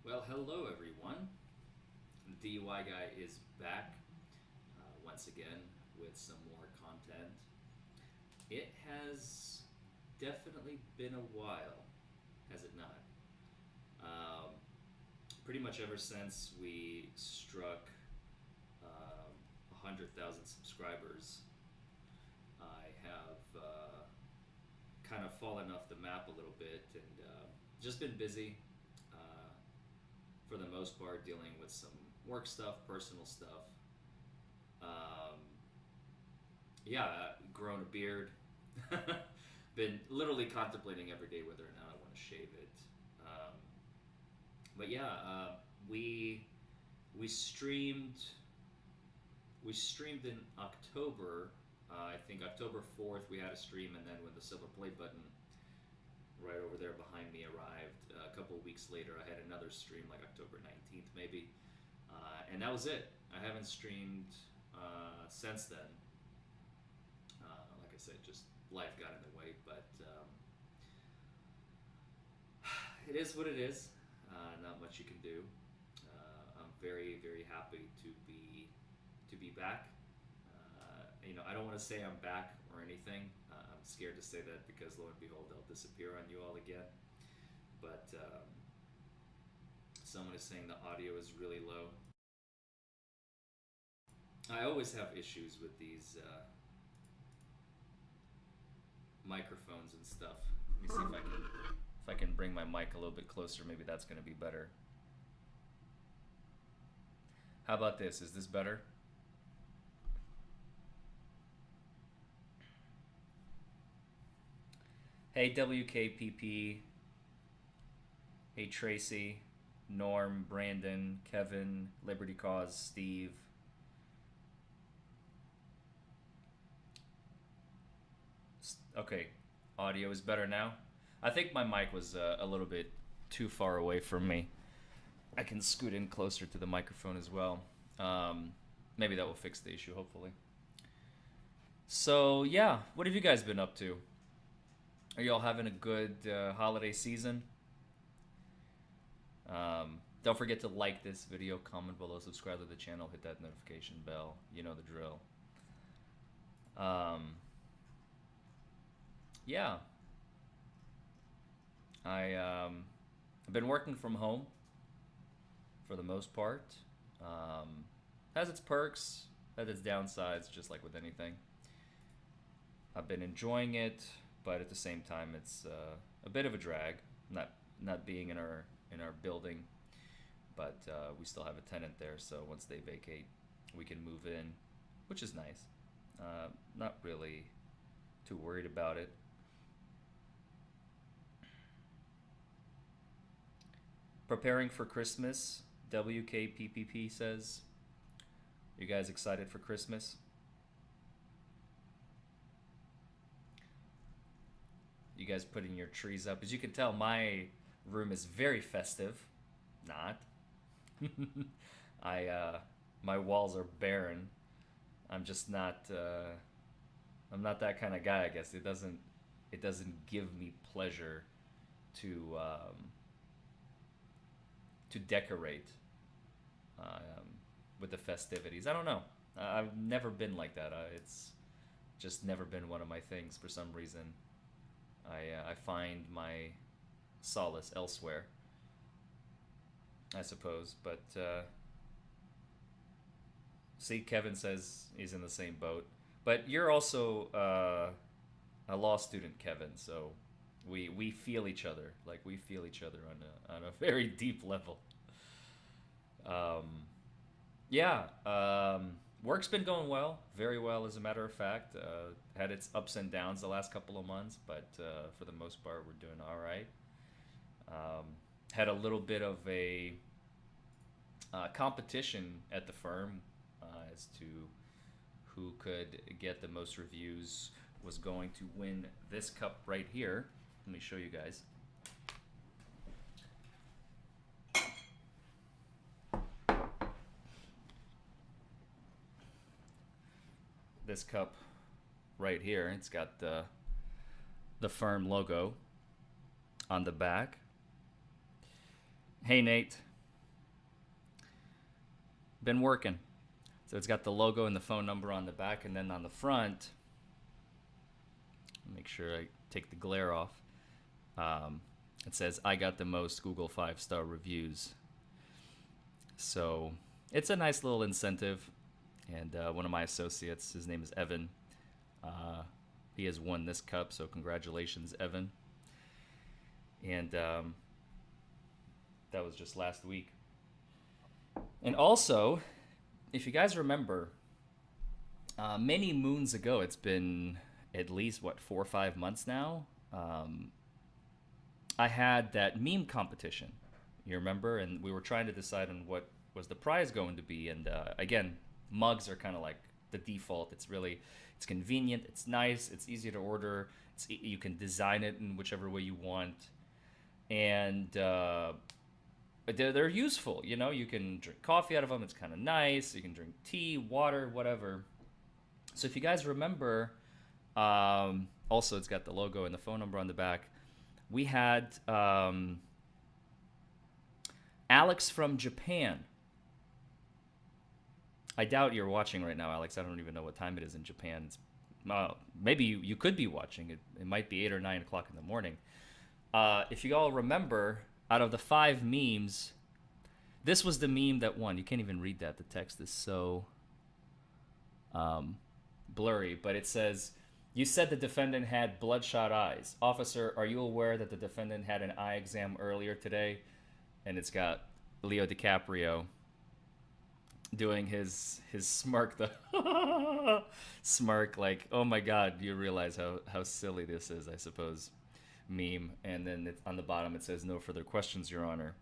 Well, hello everyone. The DUI guy is back once again with some more content. It has definitely been a while, has it not? Um, Pretty much ever since we struck 100,000 subscribers, I have kind of fallen off the map a little bit and just been busy. Uh, for the most part, dealing with some work stuff, personal stuff. Um, yeah, grown a beard. Been literally contemplating every day whether or not I want to shave it. Um, but yeah, we we streamed we streamed in October. I think October 4th we had a stream, and then when the silver play button right over there behind me arrived, a couple of weeks later I had another stream like October 19th maybe, and that was it. I haven't streamed since then. Like I said, just life got in the way, but it is what it is. Not much you can do. I'm very, very happy to be back. I don't want to say I'm back or anything. I'm scared to say that because lo and behold, they'll disappear on you all again. But someone is saying the audio is really low. I always have issues with these microphones and stuff. Let me see if I can bring my mic a little bit closer. Maybe that's going to be better. How about this? Is this better? Hey WKPP. Hey Tracy, Norm, Brandon, Kevin, Liberty Cause, Steve. Okay, audio is better now. I think my mic was a little bit too far away from me. I can scoot in closer to the microphone as well. Maybe that will fix the issue, hopefully. So, yeah, what have you guys been up to? Are you all having a good holiday season? Don't forget to like this video, comment below, subscribe to the channel, hit that notification bell. You know the drill. Yeah, I've been working from home for the most part. Has its perks, has its downsides, just like with anything. I've been enjoying it, but at the same time, it's a bit of a drag. Not being in our building, but we still have a tenant there. So once they vacate, we can move in, which is nice. Not really too worried about it. Preparing for Christmas, WKPPP says. You guys excited for Christmas? You guys putting your trees up? As you can tell, my room is very festive. Not. I my walls are barren. I'm just not. I'm not that kind of guy. I guess it doesn't give me pleasure to decorate with the festivities. I don't know. I've never been like that. It's just never been one of my things for some reason. I find my solace elsewhere, I suppose. But see, Kevin says he's in the same boat. But you're also a law student, Kevin. So we feel each other. Like we feel each other on a very deep level. Um, yeah, work's been going well, very well, as a matter of fact. Had its ups and downs the last couple of months, but for the most part, we're doing all right. Had a little bit of a competition at the firm as to who could get the most reviews was going to win this cup right here. Let me show you guys. This cup right here, it's got the firm logo on the back. Hey Nate, been working. So it's got the logo and the phone number on the back, and then on the front, make sure I take the glare off. It says, "I got the most Google 5-star reviews." So it's a nice little incentive. And one of my associates, his name is Evan. He has won this cup, so congratulations, Evan. And that was just last week. And also, if you guys remember, many moons ago, it's been at least, 4 or 5 months now, I had that meme competition. You remember? And we were trying to decide on what was the prize going to be. And again, mugs are kind of like the default. It's convenient, it's nice, it's easy to order, you can design it in whichever way you want. And they're useful, you can drink coffee out of them, it's kind of nice, you can drink tea, water, whatever. So if you guys remember, also it's got the logo and the phone number on the back. We had Alex from Japan. I doubt you're watching right now, Alex. I don't even know what time it is in Japan. It's, maybe you could be watching. It might be 8 or 9 o'clock in the morning. If you all remember, out of the 5 memes, this was the meme that won. You can't even read that. The text is so blurry. But it says, "You said the defendant had bloodshot eyes. Officer, are you aware that the defendant had an eye exam earlier today?" And it's got Leo DiCaprio doing his smirk, the smirk, like, oh my god, you realize how silly this is, I suppose, meme. And then on the bottom it says, "No further questions, Your Honor."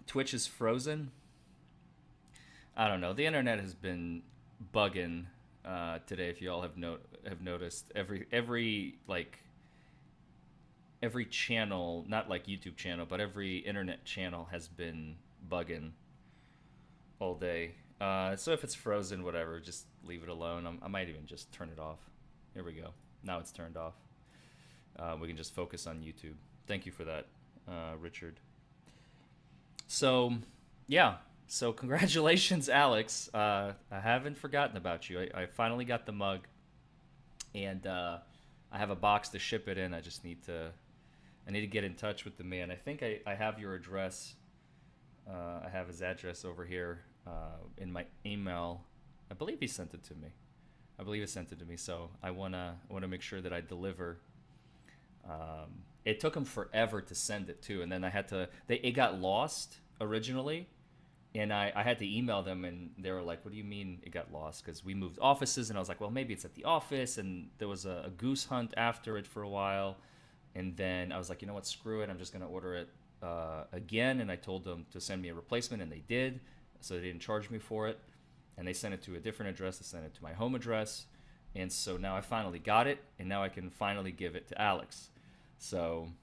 Twitch is frozen. I don't know. The internet has been bugging today. If you all have noticed, every channel, not like YouTube channel, but every internet channel has been bugging all day. So if it's frozen, whatever, just leave it alone. I might even just turn it off. Here we go. Now it's turned off. We can just focus on YouTube. Thank you for that, Richard. So, yeah. So congratulations, Alex. I haven't forgotten about you. I finally got the mug, and I have a box to ship it in. I need to get in touch with the man. I think I have your address. I have his address over here in my email. I believe he sent it to me. So I wanna make sure that I deliver. It took him forever to send it too, and then I had to. It got lost originally, and I had to email them, and they were like, "What do you mean it got lost?" Because we moved offices, and I was like, "Well, maybe it's at the office." And there was a goose hunt after it for a while, and then I was like, "You know what? Screw it. I'm just gonna order it again." And I told them to send me a replacement, and they did. So they didn't charge me for it, and they sent it to a different address. They sent it to my home address, and so now I finally got it, and now I can finally give it to Alex. So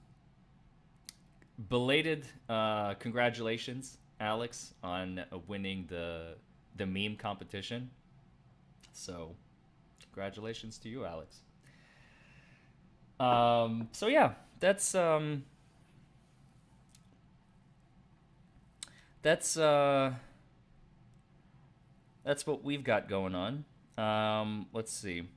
belated congratulations, Alex, on winning the meme competition. So congratulations to you, Alex. So yeah, that's what we've got going on. Let's see.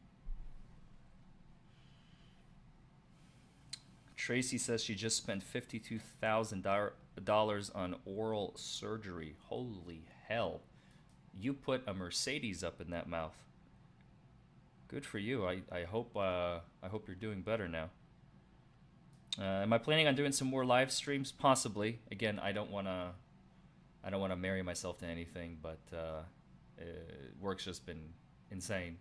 Tracy says she just spent $52,000 on oral surgery. Holy hell. You put a Mercedes up in that mouth. Good for you. I hope you're doing better now. Am I planning on doing some more live streams? Possibly. Again, I don't want to marry myself to anything, but work's just been insane.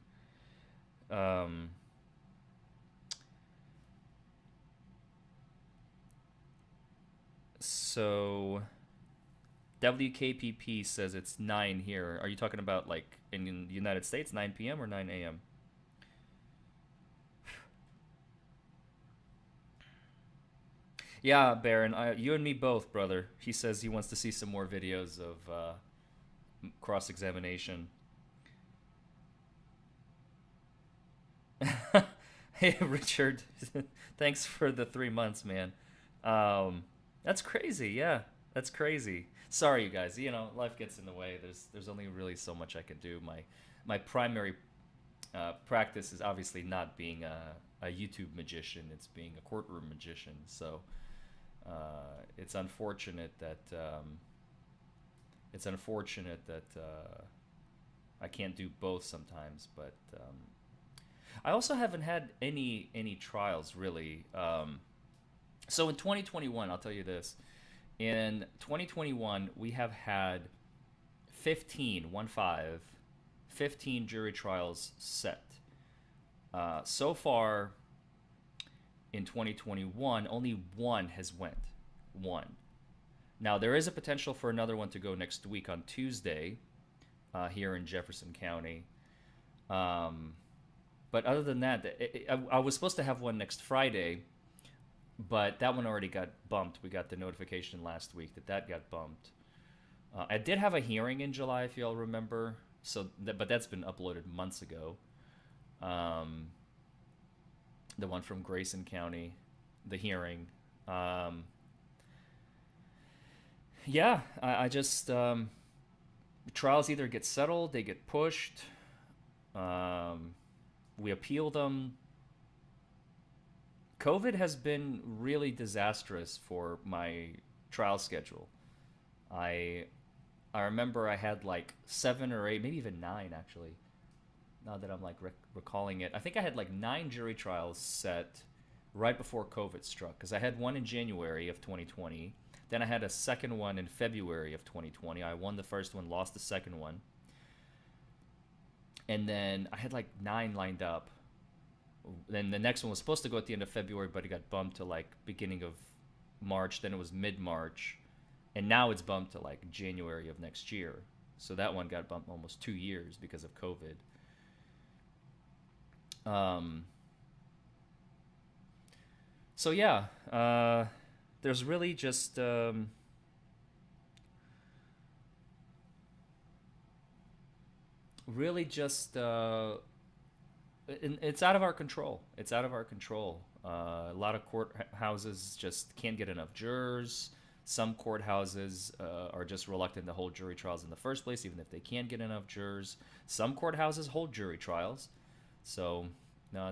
So WKPP says it's 9 here. Are you talking about like in the United States, 9 p.m. or 9 a.m.? Yeah, Baron, you and me both, brother. He says he wants to see some more videos of cross-examination. Hey, Richard, thanks for the 3 months, man. That's crazy, yeah. That's crazy. Sorry, you guys. You know, life gets in the way. There's only really so much I can do. My primary practice is obviously not being a YouTube magician. It's being a courtroom magician. So it's unfortunate that I can't do both sometimes. But I also haven't had any trials really. So in 2021, I'll tell you this. In 2021, we have had 15 jury trials set. So far in 2021, only one has went. One. Now, there is a potential for another one to go next week on Tuesday here in Jefferson County. But other than that, I was supposed to have one next Friday, but that one already got bumped. We got the notification last week that got bumped. I did have a hearing in July, if you all remember. But that's been uploaded months ago. The one from Grayson County, the hearing. Yeah, I just trials either get settled, they get pushed. We appeal them. COVID has been really disastrous for my trial schedule. I remember I had like 7 or 8, maybe even 9 actually. Now that I'm like recalling it, I think I had like 9 jury trials set right before COVID struck. Because I had one in January of 2020. Then I had a second one in February of 2020. I won the first one, lost the second one. And then I had like 9 lined up. Then the next one was supposed to go at the end of February, but it got bumped to like beginning of March. Then it was mid-March. And now it's bumped to like January of next year. So that one got bumped almost 2 years because of COVID. So yeah, there's really just it's out of our control. It's out of our control. A lot of courthouses just can't get enough jurors. Some courthouses are just reluctant to hold jury trials in the first place, even if they can get enough jurors. Some courthouses hold jury trials. So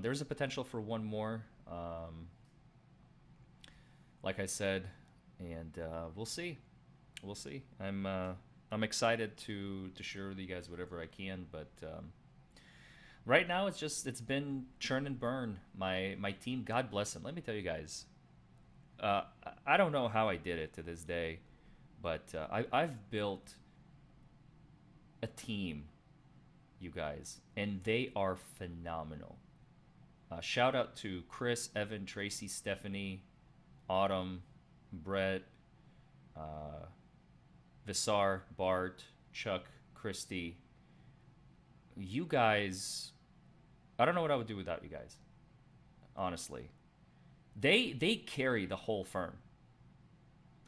there's a potential for one more, like I said, and we'll see. We'll see. I'm excited to share with you guys whatever I can, but right now it's been churn and burn. My team, God bless them. Let me tell you guys, I don't know how I did it to this day, but I've built a team, you guys, and they are phenomenal. Shout out to Chris, Evan, Tracy, Stephanie, Autumn, Brett, Visar, Bart, Chuck, Christy. You guys, I don't know what I would do without you guys. Honestly, they carry the whole firm.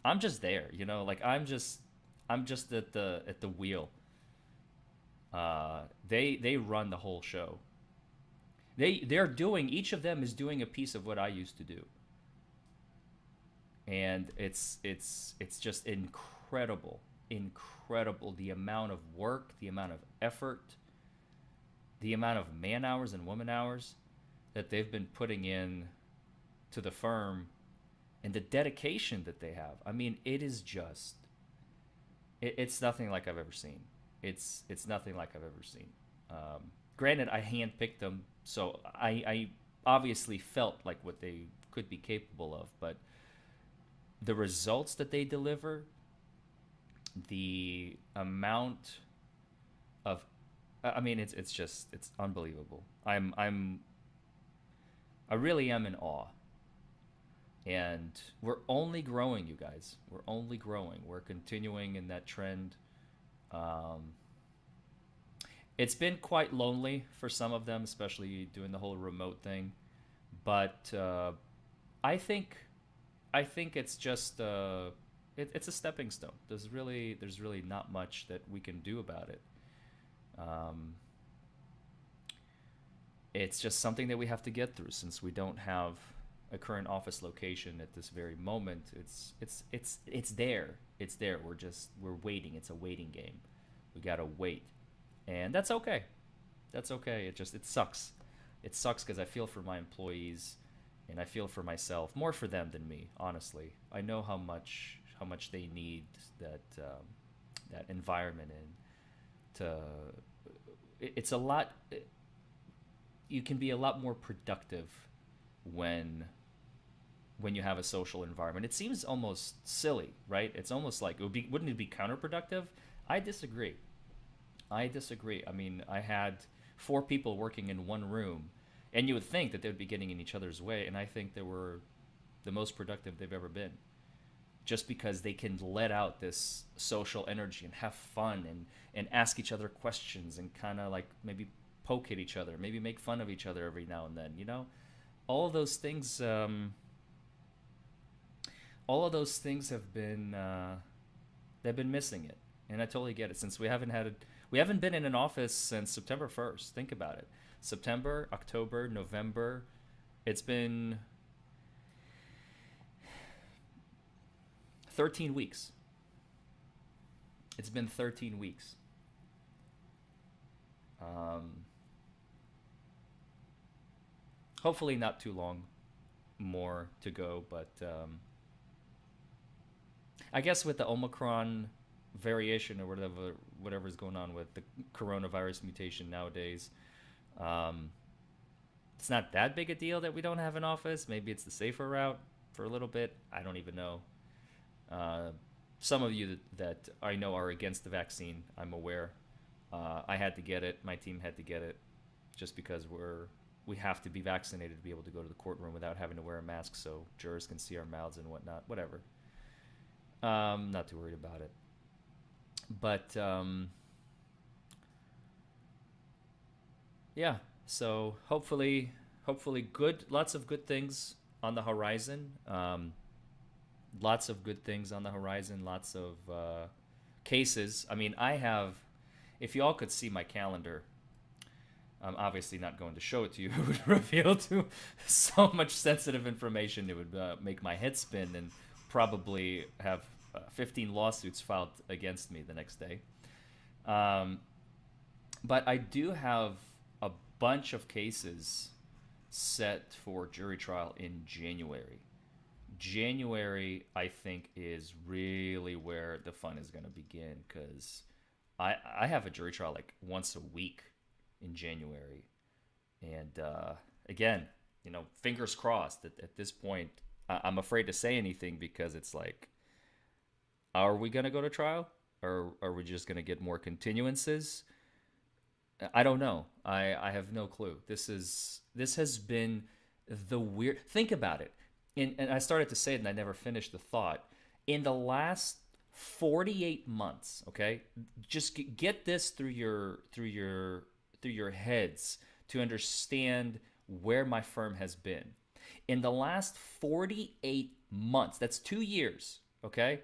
I'm just there, like I'm just at the wheel. They run the whole show. They're doing, each of them is doing a piece of what I used to do. And it's just incredible the amount of work, the amount of effort, the amount of man hours and woman hours that they've been putting in to the firm, and the dedication that they have. I mean, it is just it's nothing like I've ever seen. It's nothing like I've ever seen. Granted, I handpicked them, so I obviously felt like what they could be capable of, but the results that they deliver, the amount of, I mean, it's unbelievable. I really am in awe. And we're only growing, you guys. We're only growing. We're continuing in that trend. It's been quite lonely for some of them, especially doing the whole remote thing. But I think it's just it's a stepping stone. There's really not much that we can do about it. It's just something that we have to get through, since we don't have a current office location at this very moment. It's there. It's there. We're waiting. It's a waiting game. We gotta wait, and that's okay. That's okay. It sucks. It sucks because I feel for my employees, and I feel for myself more for them than me. Honestly, I know how much they need that environment, and to it's a lot. You can be a lot more productive when you have a social environment. It seems almost silly, right? It's almost like wouldn't it be counterproductive? I disagree. I disagree. I mean, I had four people working in one room, and you would think that they would be getting in each other's way, and I think they were the most productive they've ever been. Just because they can let out this social energy and have fun, and ask each other questions, and kind of like maybe poke at each other, maybe make fun of each other every now and then, all of those things. All of those things have been they've been missing it, and I totally get it. Since we haven't been in an office since September 1st. Think about it. September, October, November. It's been 13 weeks. It's been 13 weeks. Um, Hopefully not too long more to go, but I guess with the Omicron variation, or whatever's going on with the coronavirus mutation nowadays, um, it's not that big a deal that we don't have an office. Maybe it's the safer route for a little bit. I don't even know. Uh, some of you that I know are against the vaccine. I'm aware. I had to get it. My team had to get it, just because we have to be vaccinated to be able to go to the courtroom without having to wear a mask, so jurors can see our mouths and whatnot. Whatever. Not too worried about it. But yeah. So hopefully, lots of good things on the horizon. Lots of good things on the horizon. Lots of cases. I mean, I have. If y'all could see my calendar, I'm obviously not going to show it to you. It would reveal to so much sensitive information. It would make my head spin, and probably have 15 lawsuits filed against me the next day. Um, but I do have a bunch of cases set for jury trial in January. January, I think, is really where the fun is going to begin, because I have a jury trial like once a week in January. And again, fingers crossed. At this point, I'm afraid to say anything, because it's like, are we going to go to trial? Or are we just going to get more continuances? I don't know. I have no clue. This has been the weird. Think about it. And I started to say it and I never finished the thought. In the last 48 months, okay? Just get this through your heads to understand where my firm has been. In the last 48 months, that's 2 years, okay?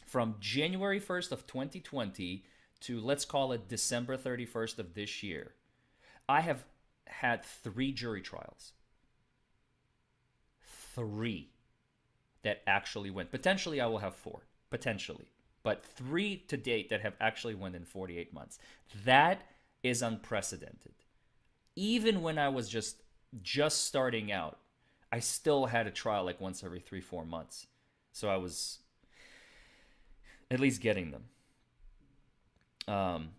From January 1st of 2020 to, let's call it, December 31st of this year, I have had 3 jury trials. 3 that actually went. Potentially I will have 4, potentially. But 3 to date that have actually went in 48 months. That is unprecedented. Even when I was just starting out, I still had a trial like once every 3-4 months. So I was at least getting them.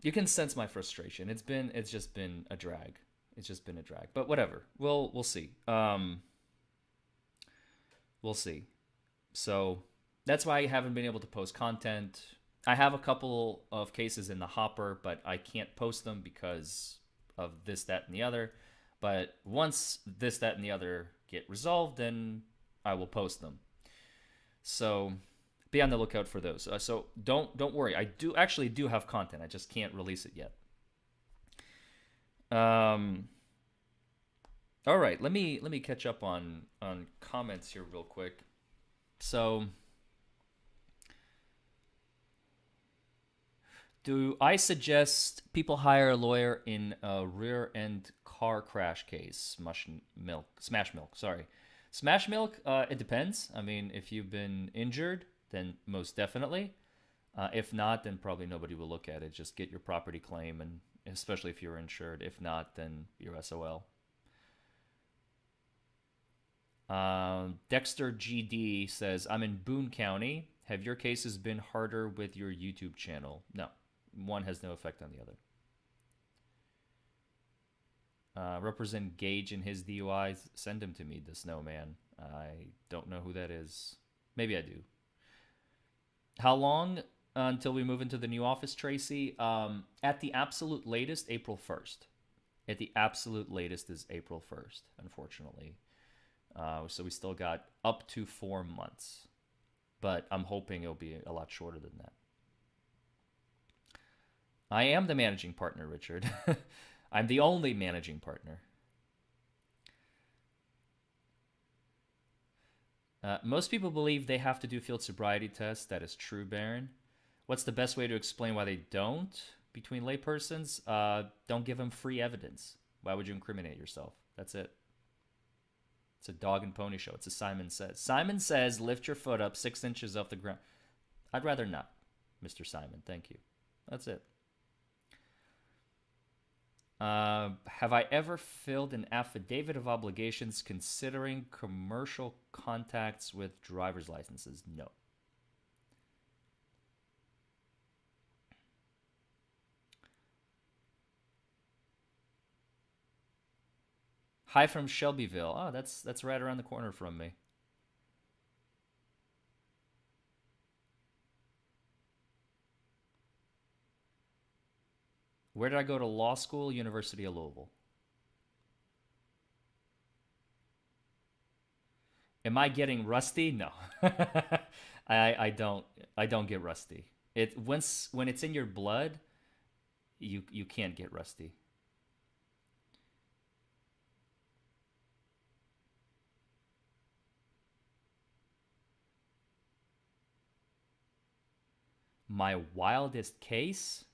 You can sense my frustration. It's just been a drag. It's just been a drag. But whatever. We'll see. We'll see. So that's why I haven't been able to post content. I have a couple of cases in the hopper, but I can't post them because of this, that, and the other. But once this, that, and the other get resolved, then I will post them. So be on the lookout for those. So don't worry. I do have content. I just can't release it yet. All right. Let me catch up on comments here real quick. So, do I suggest people hire a lawyer in a rear end car crash case? Smash milk. Sorry. Smash Milk, it depends. I mean, if you've been injured, then most definitely. If not, then probably nobody will look at it. Just get your property claim, and especially if you're insured. If not, then you're SOL. Dexter GD says, I'm in Boone County. Have your cases been harder with your YouTube channel? No. One has no effect on the other. Represent Gage in his DUI. Send him to me, the snowman. I don't know who that is. Maybe I do. How long until we move into the new office, Tracy? At the absolute latest, April 1st. At the absolute latest is April 1st, unfortunately. So we still got up to 4 months. But I'm hoping it'll be a lot shorter than that. I am the managing partner, Richard. I'm the only managing partner. Most people believe they have to do field sobriety tests. That is true, Baron. What's the best way to explain why they don't between laypersons? Don't give them free evidence. Why would you incriminate yourself? That's it. It's a dog and pony show. It's a Simon Says. Simon Says, lift your foot up 6 inches off the ground. I'd rather not, Mr. Simon. Thank you. That's it. Have I ever filled an affidavit of obligations considering commercial contacts with driver's licenses? No. Hi from Shelbyville. Oh, that's right around the corner from me. Where did I go to law school? University of Louisville. Am I getting rusty? No. I don't get rusty. When it's in your blood, you can't get rusty. My wildest case?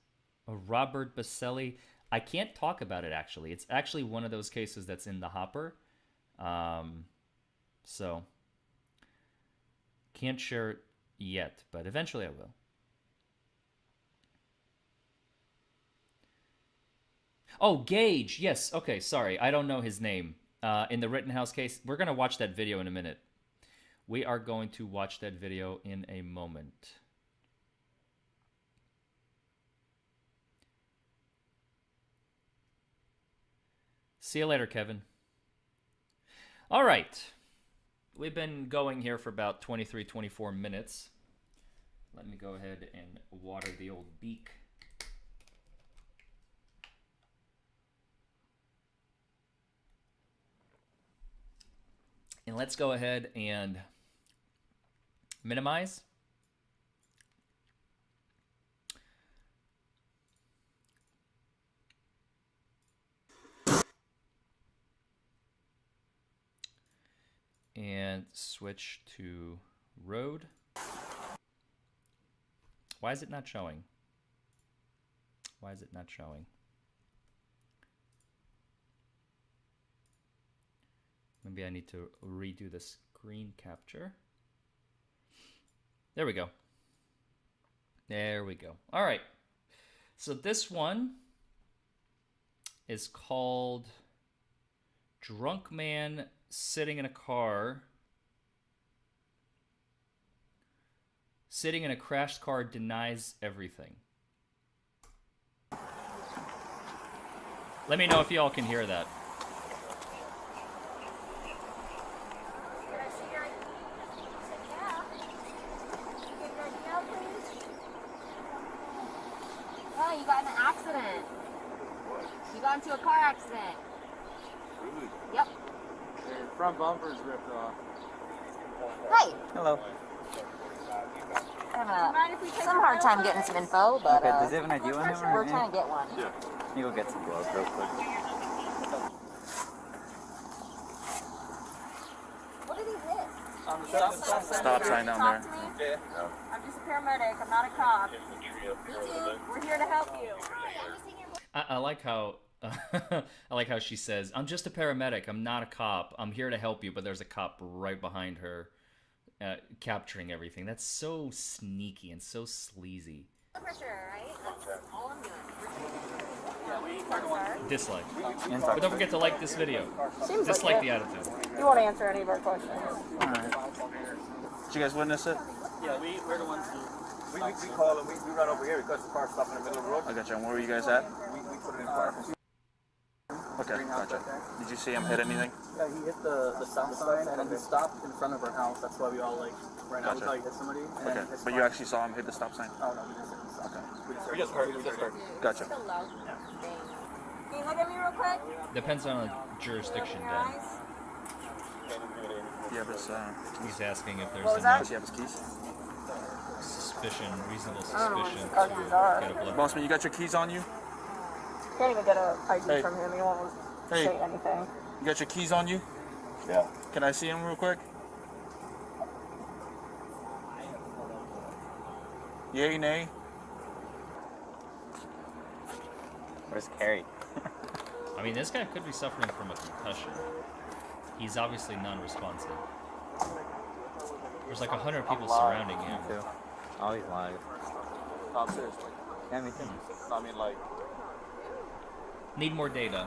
Robert Baselli. I can't talk about it, actually. It's actually one of those cases that's in the hopper. So, can't share it yet, but eventually I will. Oh, Gage. Yes. Okay, sorry. I don't know his name. In the Rittenhouse case, we're going to watch that video in a minute. We are going to watch that video in a moment. See you later, Kevin. All right. We've been going here for about 23, 24 minutes. Let me go ahead and water the old beak. And let's go ahead and minimize. And switch to road. Why is it not showing? Why is it not showing? Maybe I need to redo the screen capture. There we go. There we go. All right. So this one is called Drunk Man Sitting in a Car. Sitting in a crashed car denies everything. Let me know if y'all can hear that. Oh, you got in an accident. You got into a car accident. Really? Yep. Your front bumper's ripped off. Hi. Hello. Having some hard time getting some info, but Okay, does it have an ID on him? we're trying to get one. Yeah. You go get some gloves real quick. What did he hit? Stop sign down there. Talk to me? I'm just a paramedic. I'm not a cop. Me too. We're here to help you. I like how I like how she says, "I'm just a paramedic. I'm not a cop. I'm here to help you." But there's a cop right behind her, capturing everything. That's so sneaky and so sleazy. For sure, right? That's all I'm doing. Dislike. But don't forget to like this video. Seems Dislike like the it. attitude. You won't answer any of our questions. Alright. Did you guys witness it? Yeah, we're the ones who. We call him, we run over here because the car's stopped in the middle of the road. I gotcha. And where were you guys at? We put it in park. Okay, gotcha. Did you see him hit anything? Yeah, he hit the stop sign and he stopped in front of our house. That's why we all like right now we Gotcha. thought he hit somebody. And Okay, his but you car- actually saw him hit the stop sign? Oh no, we just hit the stop. Okay. We just heard. We just heard. Gotcha. Can you look at me real quick? Depends on the jurisdiction, Your Dan. eyes. Do you have his, He's asking if there's What was enough does he have his keys? suspicion, reasonable I don't know what suspicion his car keys are. to get a blood. Bossman, you got your keys on you? Can't even get a ID Hey. from him. He won't Hey. say anything. You got your keys on you? Yeah. Can I see him real quick? Yay, nay? Where's Carrie? I mean, this guy could be suffering from a concussion. He's obviously non-responsive. There's like 100 people surrounding him. Too. Oh, he's live. No, I'm serious. Yeah, me too. No, I mean, like, Need more data.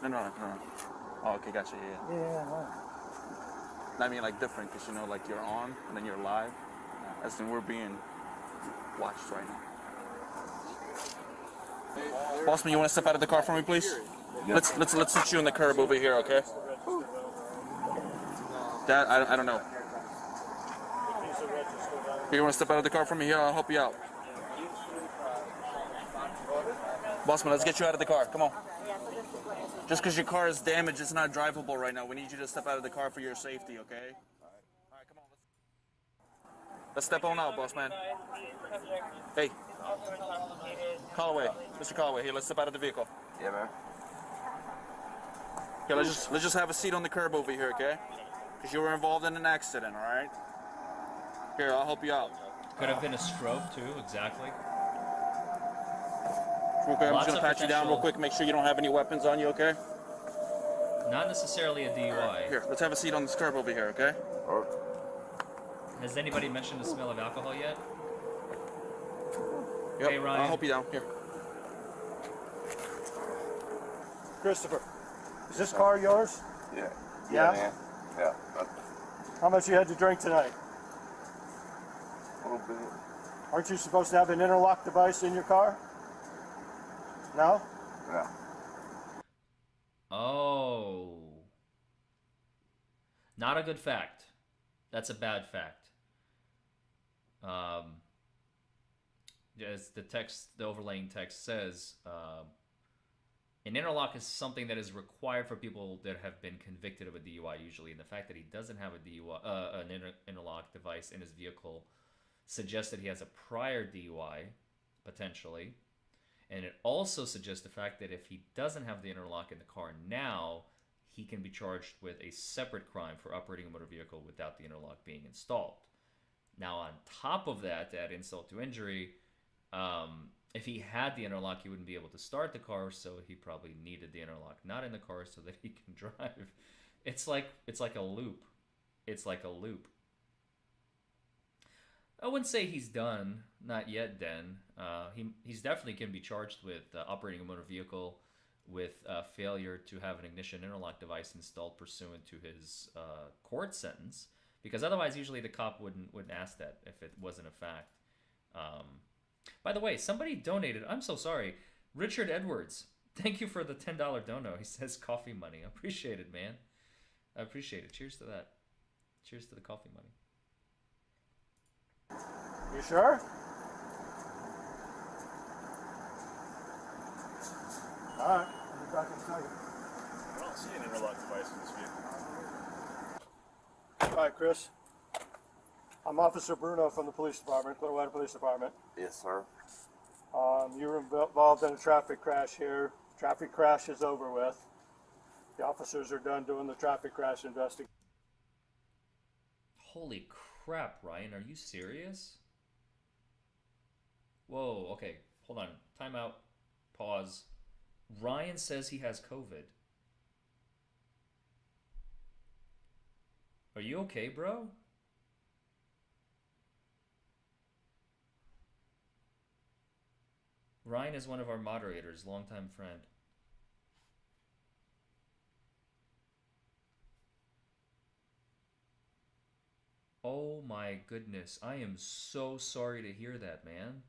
No. Oh, okay, gotcha, yeah. yeah. I mean, like, different, because, you know, like, you're on, and then you're live. As in, we're being watched right now. Bossman, you want to step out of the car for me, please? Let's sit you on the curb over here, okay? That I don't know. Here, you want to step out of the car for me? Here, I'll help you out. Bossman, let's get you out of the car. Come on. Just because your car is damaged, it's not drivable right now. We need you to step out of the car for your safety, okay? All right, come on. Let's step on out, boss man. Hey. Callaway. Mr. Callaway, here, let's step out of the vehicle. Yeah, man. Here, let's just have a seat on the curb over here, okay? Because you were involved in an accident, all right? Here, I'll help you out. Could have been a stroke too, exactly. Okay, I'm Lots just of gonna pat you down real potential. quick, make sure you don't have any weapons on you, okay? Not necessarily a DUI. Here, let's have a seat on this curb over here, okay? Has anybody mentioned the smell of alcohol yet? Yep, Hey, Ryan. I'll help you down. Here. Christopher, is this car yours? Yeah. Yeah? Man. Yeah. How much you had to drink tonight? A little bit. Aren't you supposed to have an interlock device in your car? No? Yeah. Oh. Not a good fact. That's a bad fact. As the overlaying text says, an interlock is something that is required for people that have been convicted of a DUI usually, and the fact that he doesn't have a DUI, interlock device in his vehicle suggests that he has a prior DUI, potentially. And it also suggests the fact that if he doesn't have the interlock in the car now, he can be charged with a separate crime for operating a motor vehicle without the interlock being installed. Now, on top of that, to add insult to injury, if he had the interlock, he wouldn't be able to start the car, so he probably needed the interlock not in the car so that he can drive. It's like a loop. It's like a loop. I wouldn't say he's done. Not yet, Den. He's definitely can be charged with operating a motor vehicle with failure to have an ignition interlock device installed pursuant to his court sentence. Because otherwise, usually the cop wouldn't ask that if it wasn't a fact. By the way, somebody donated. I'm so sorry. Richard Edwards. Thank you for the $10 dono. He says coffee money. I appreciate it, man. I appreciate it. Cheers to that. Cheers to the coffee money. You sure? All right. I'll be back in a second. I don't see an interlock device in this vehicle. All right, Chris. I'm Officer Bruno from the police department, Clearwater Police Department. Yes, sir. You were involved in a traffic crash here. Traffic crash is over with. The officers are done doing the traffic crash investigation. Holy crap, Ryan. Are you serious? Whoa, okay. Hold on. Time out. Pause. Ryan says he has COVID. Are you okay, bro? Ryan is one of our moderators, longtime friend. Oh my goodness. I am so sorry to hear that, man.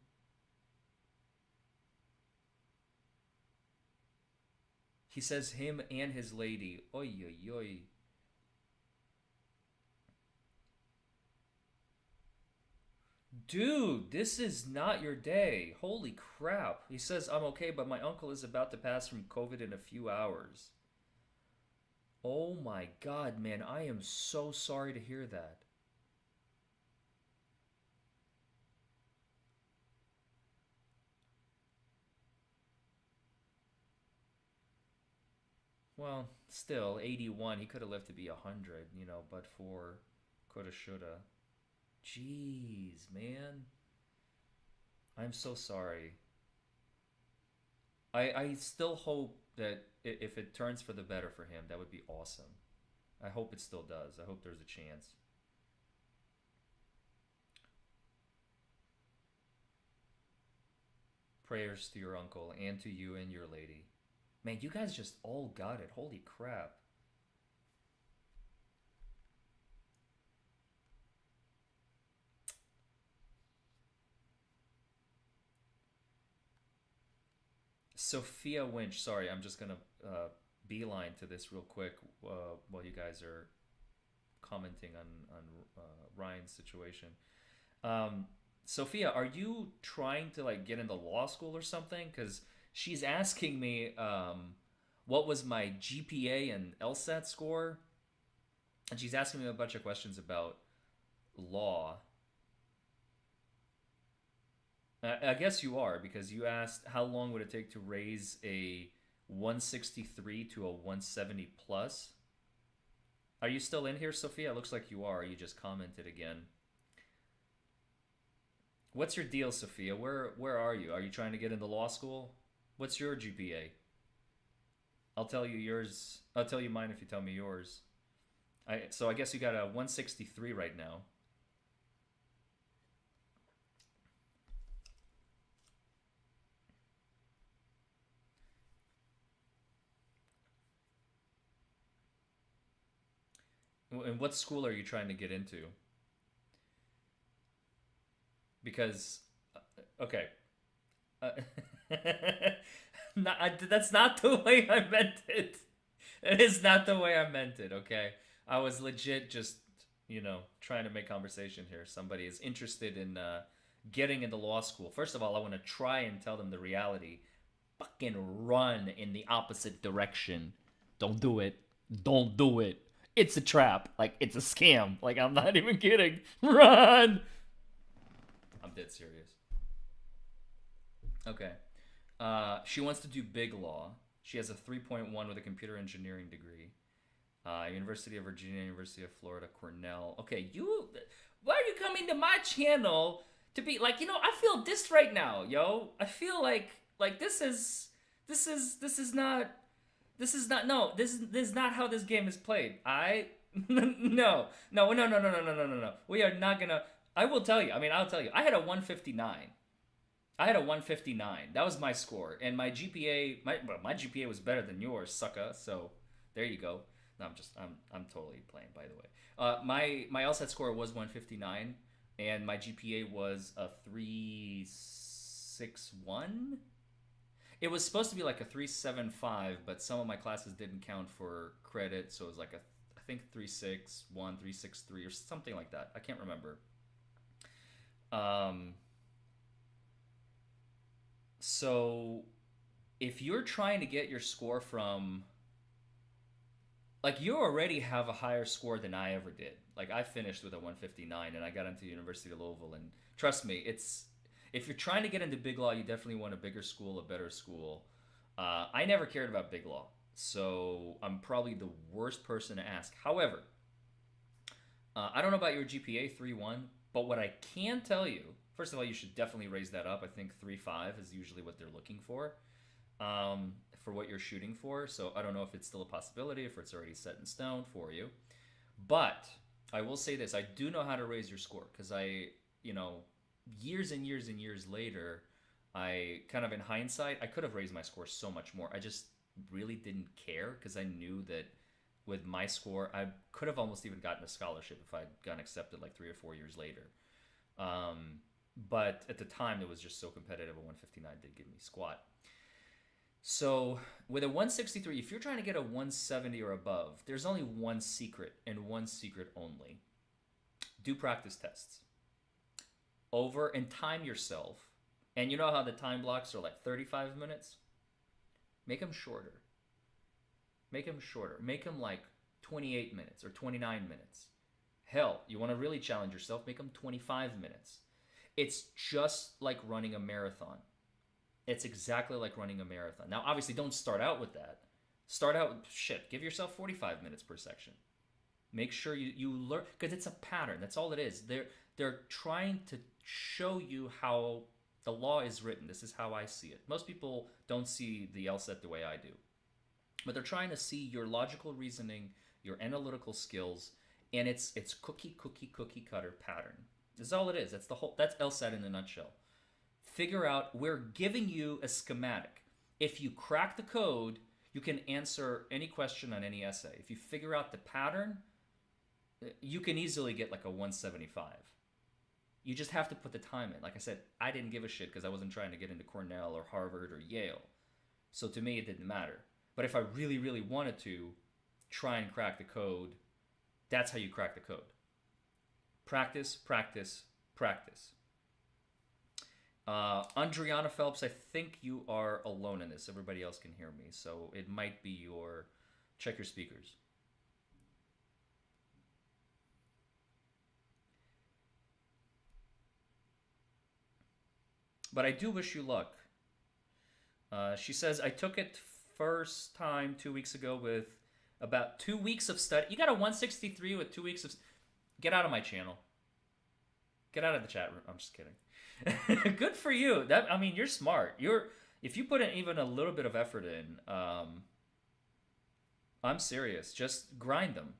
He says him and his lady. Oy, oy, oy. Dude, this is not your day. Holy crap. He says, I'm okay, but my uncle is about to pass from COVID in a few hours. Oh my god, man. I am so sorry to hear that. Well, still, 81. He could have lived to be 100, you know, but for coulda, shoulda. Jeez, man. I'm so sorry. I still hope that if it turns for the better for him, that would be awesome. I hope it still does. I hope there's a chance. Prayers to your uncle and to you and your lady. Man, you guys just all got it. Holy crap. Sophia Winch. Sorry, I'm just going to beeline to this real quick while you guys are commenting on Ryan's situation. Sophia, are you trying to like get into law school or something? Because she's asking me what was my GPA and LSAT score, and she's asking me a bunch of questions about law. I guess you are, because you asked how long would it take to raise a 163 to a 170 plus. Are you still in here, Sophia? It looks like you are. You just commented again. What's your deal, Sophia? Where are you? Are you trying to get into law school? What's your GPA? I'll tell you yours. I'll tell you mine if you tell me yours. So I guess you got a 163 right now. And what school are you trying to get into? Because, okay. That's not the way I meant it. It is not the way I meant it, okay? I was legit just, you know, trying to make conversation here. Somebody is interested in getting into law school. First of all, I want to try and tell them the reality. Fucking run in the opposite direction. Don't do it. Don't do it. It's a trap. Like, it's a scam. Like, I'm not even kidding. Run! I'm dead serious. Okay. She wants to do big law. She has a 3.1 with a computer engineering degree. University of Virginia, University of Florida, Cornell. Okay, why are you coming to my channel to be like, you know, I feel this right now, yo. I feel like this is not how this game is played. No. We are not gonna. I will tell you. I mean, I'll tell you. I had a 159. That was my score, and my GPA. My GPA was better than yours, sucker. So there you go. No, I'm totally playing. By the way, my LSAT score was 159, and my GPA was a 361. It was supposed to be like a 375, but some of my classes didn't count for credit, so it was like I think 361, 363, or something like that. I can't remember. So if you're trying to get your score from, like, you already have a higher score than I ever did. Like, I finished with a 159, and I got into University of Louisville, and trust me, if you're trying to get into big law, you definitely want a bigger school, a better school. I never cared about big law, so I'm probably the worst person to ask. However, I don't know about your GPA, 3.1, but what I can tell you, first of all, you should definitely raise that up. I think 3.5 is usually what they're looking for. for what you're shooting for. So I don't know if it's still a possibility, if it's already set in stone for you. But I will say this: I do know how to raise your score, because years and years and years later, I kind of, in hindsight, I could have raised my score so much more. I just really didn't care, because I knew that with my score, I could have almost even gotten a scholarship if I'd gotten accepted like 3 or 4 years later. But at the time, it was just so competitive. A 159 did give me squat. So with a 163, if you're trying to get a 170 or above, there's only one secret, and one secret only. Do practice tests. Over and time yourself. And you know how the time blocks are like 35 minutes? Make them shorter. Make them shorter. Make them like 28 minutes or 29 minutes. Hell, you want to really challenge yourself, make them 25 minutes. It's just like running a marathon. It's exactly like running a marathon. Now, obviously, don't start out with that. Start out with, give yourself 45 minutes per section. Make sure you learn, because it's a pattern. That's all it is. They're trying to show you how the law is written. This is how I see it. Most people don't see the LSAT the way I do. But they're trying to see your logical reasoning, your analytical skills, and it's cookie cutter pattern. That's all it is. That's LSAT in a nutshell. Figure out, we're giving you a schematic. If you crack the code, you can answer any question on any essay. If you figure out the pattern, you can easily get like a 175. You just have to put the time in. Like I said, I didn't give a shit because I wasn't trying to get into Cornell or Harvard or Yale. So to me, it didn't matter. But if I really, really wanted to try and crack the code, that's how you crack the code. Practice, practice, practice. Andriana Phelps, I think you are alone in this. Everybody else can hear me. So it might be check your speakers. But I do wish you luck. She says, I took it first time 2 weeks ago with about 2 weeks of study. You got a 163 with 2 weeks of... Get out of my channel. Get out of the chat room. I'm just kidding. Good for you. You're smart. If you put in even a little bit of effort in, I'm serious. Just grind them.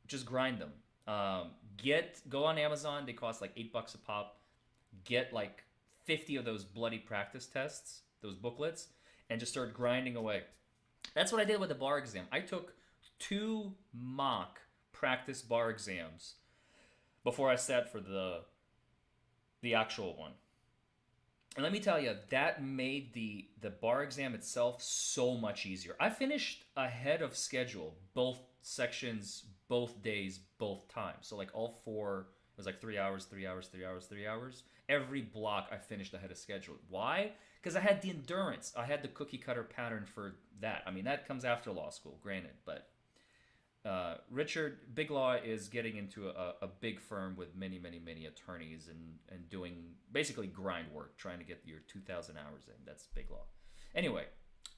Just grind them. Go on Amazon. They cost like $8 a pop. Get like 50 of those bloody practice tests, those booklets, and just start grinding away. That's what I did with the bar exam. I took 2 mock practice bar exams before I sat for the actual one. And let me tell you, that made the bar exam itself so much easier. I finished ahead of schedule, both sections, both days, both times. So like all 4, it was like 3 hours, 3 hours, 3 hours, 3 hours. Every block I finished ahead of schedule. Why? Because I had the endurance. I had the cookie cutter pattern for that. That comes after law school, granted. But Richard, Big Law is getting into a big firm with many, many, many attorneys and doing basically grind work, trying to get your 2,000 hours in. That's Big Law. Anyway,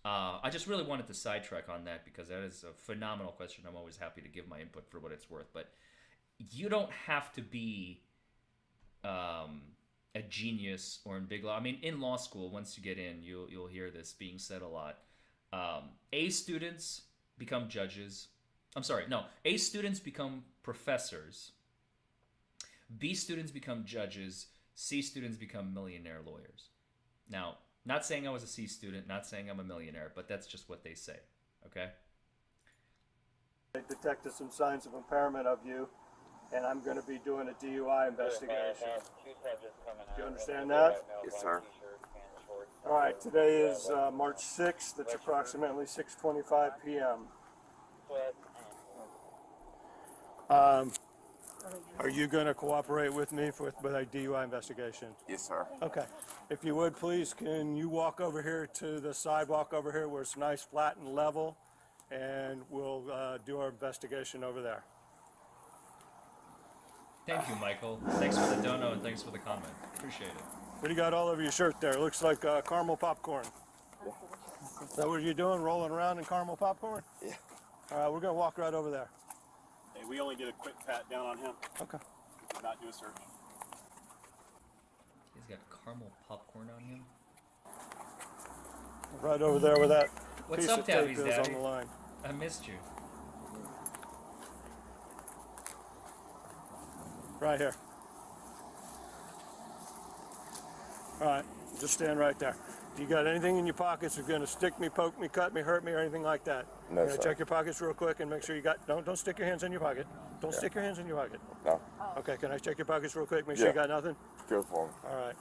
I just really wanted to sidetrack on that because that is a phenomenal question. I'm always happy to give my input for what it's worth. But you don't have to be a genius or in Big Law. In law school, once you get in, you'll hear this being said a lot. A students become judges. A students become professors. B students become judges. C students become millionaire lawyers. Now, not saying I was a C student, not saying I'm a millionaire, but that's just what they say, okay? They detected some signs of impairment of you, and I'm going to be doing a DUI investigation. Do you understand that? Yes, sir. All right, today is March 6th. It's approximately 6:25 p.m. Are you going to cooperate with me with a DUI investigation? Yes, sir. Okay. If you would, please, can you walk over here to the sidewalk over here where it's nice, flat, and level, and we'll do our investigation over there. Thank you, Michael. Thanks for the dono and thanks for the comment. Appreciate it. What do you got all over your shirt there? It looks like caramel popcorn. Is that what you're doing, rolling around in caramel popcorn? Yeah. All right, we're going to walk right over there. Hey, we only did a quick pat down on him. Okay. We did not do a search. He's got caramel popcorn on him. Right over there where that What's piece up, of tape Tabby's is daddy? on the line. I missed you. Right here. All right, just stand right there. Do you got anything in your pockets that's going to stick me, poke me, cut me, hurt me, or anything like that? No, You're gonna sir. check your pockets real quick and make sure you got. Don't stick your hands in your pocket. Don't stick your hands in your pocket. No. Okay, can I check your pockets real quick? Make sure you got nothing. Good for me. All right.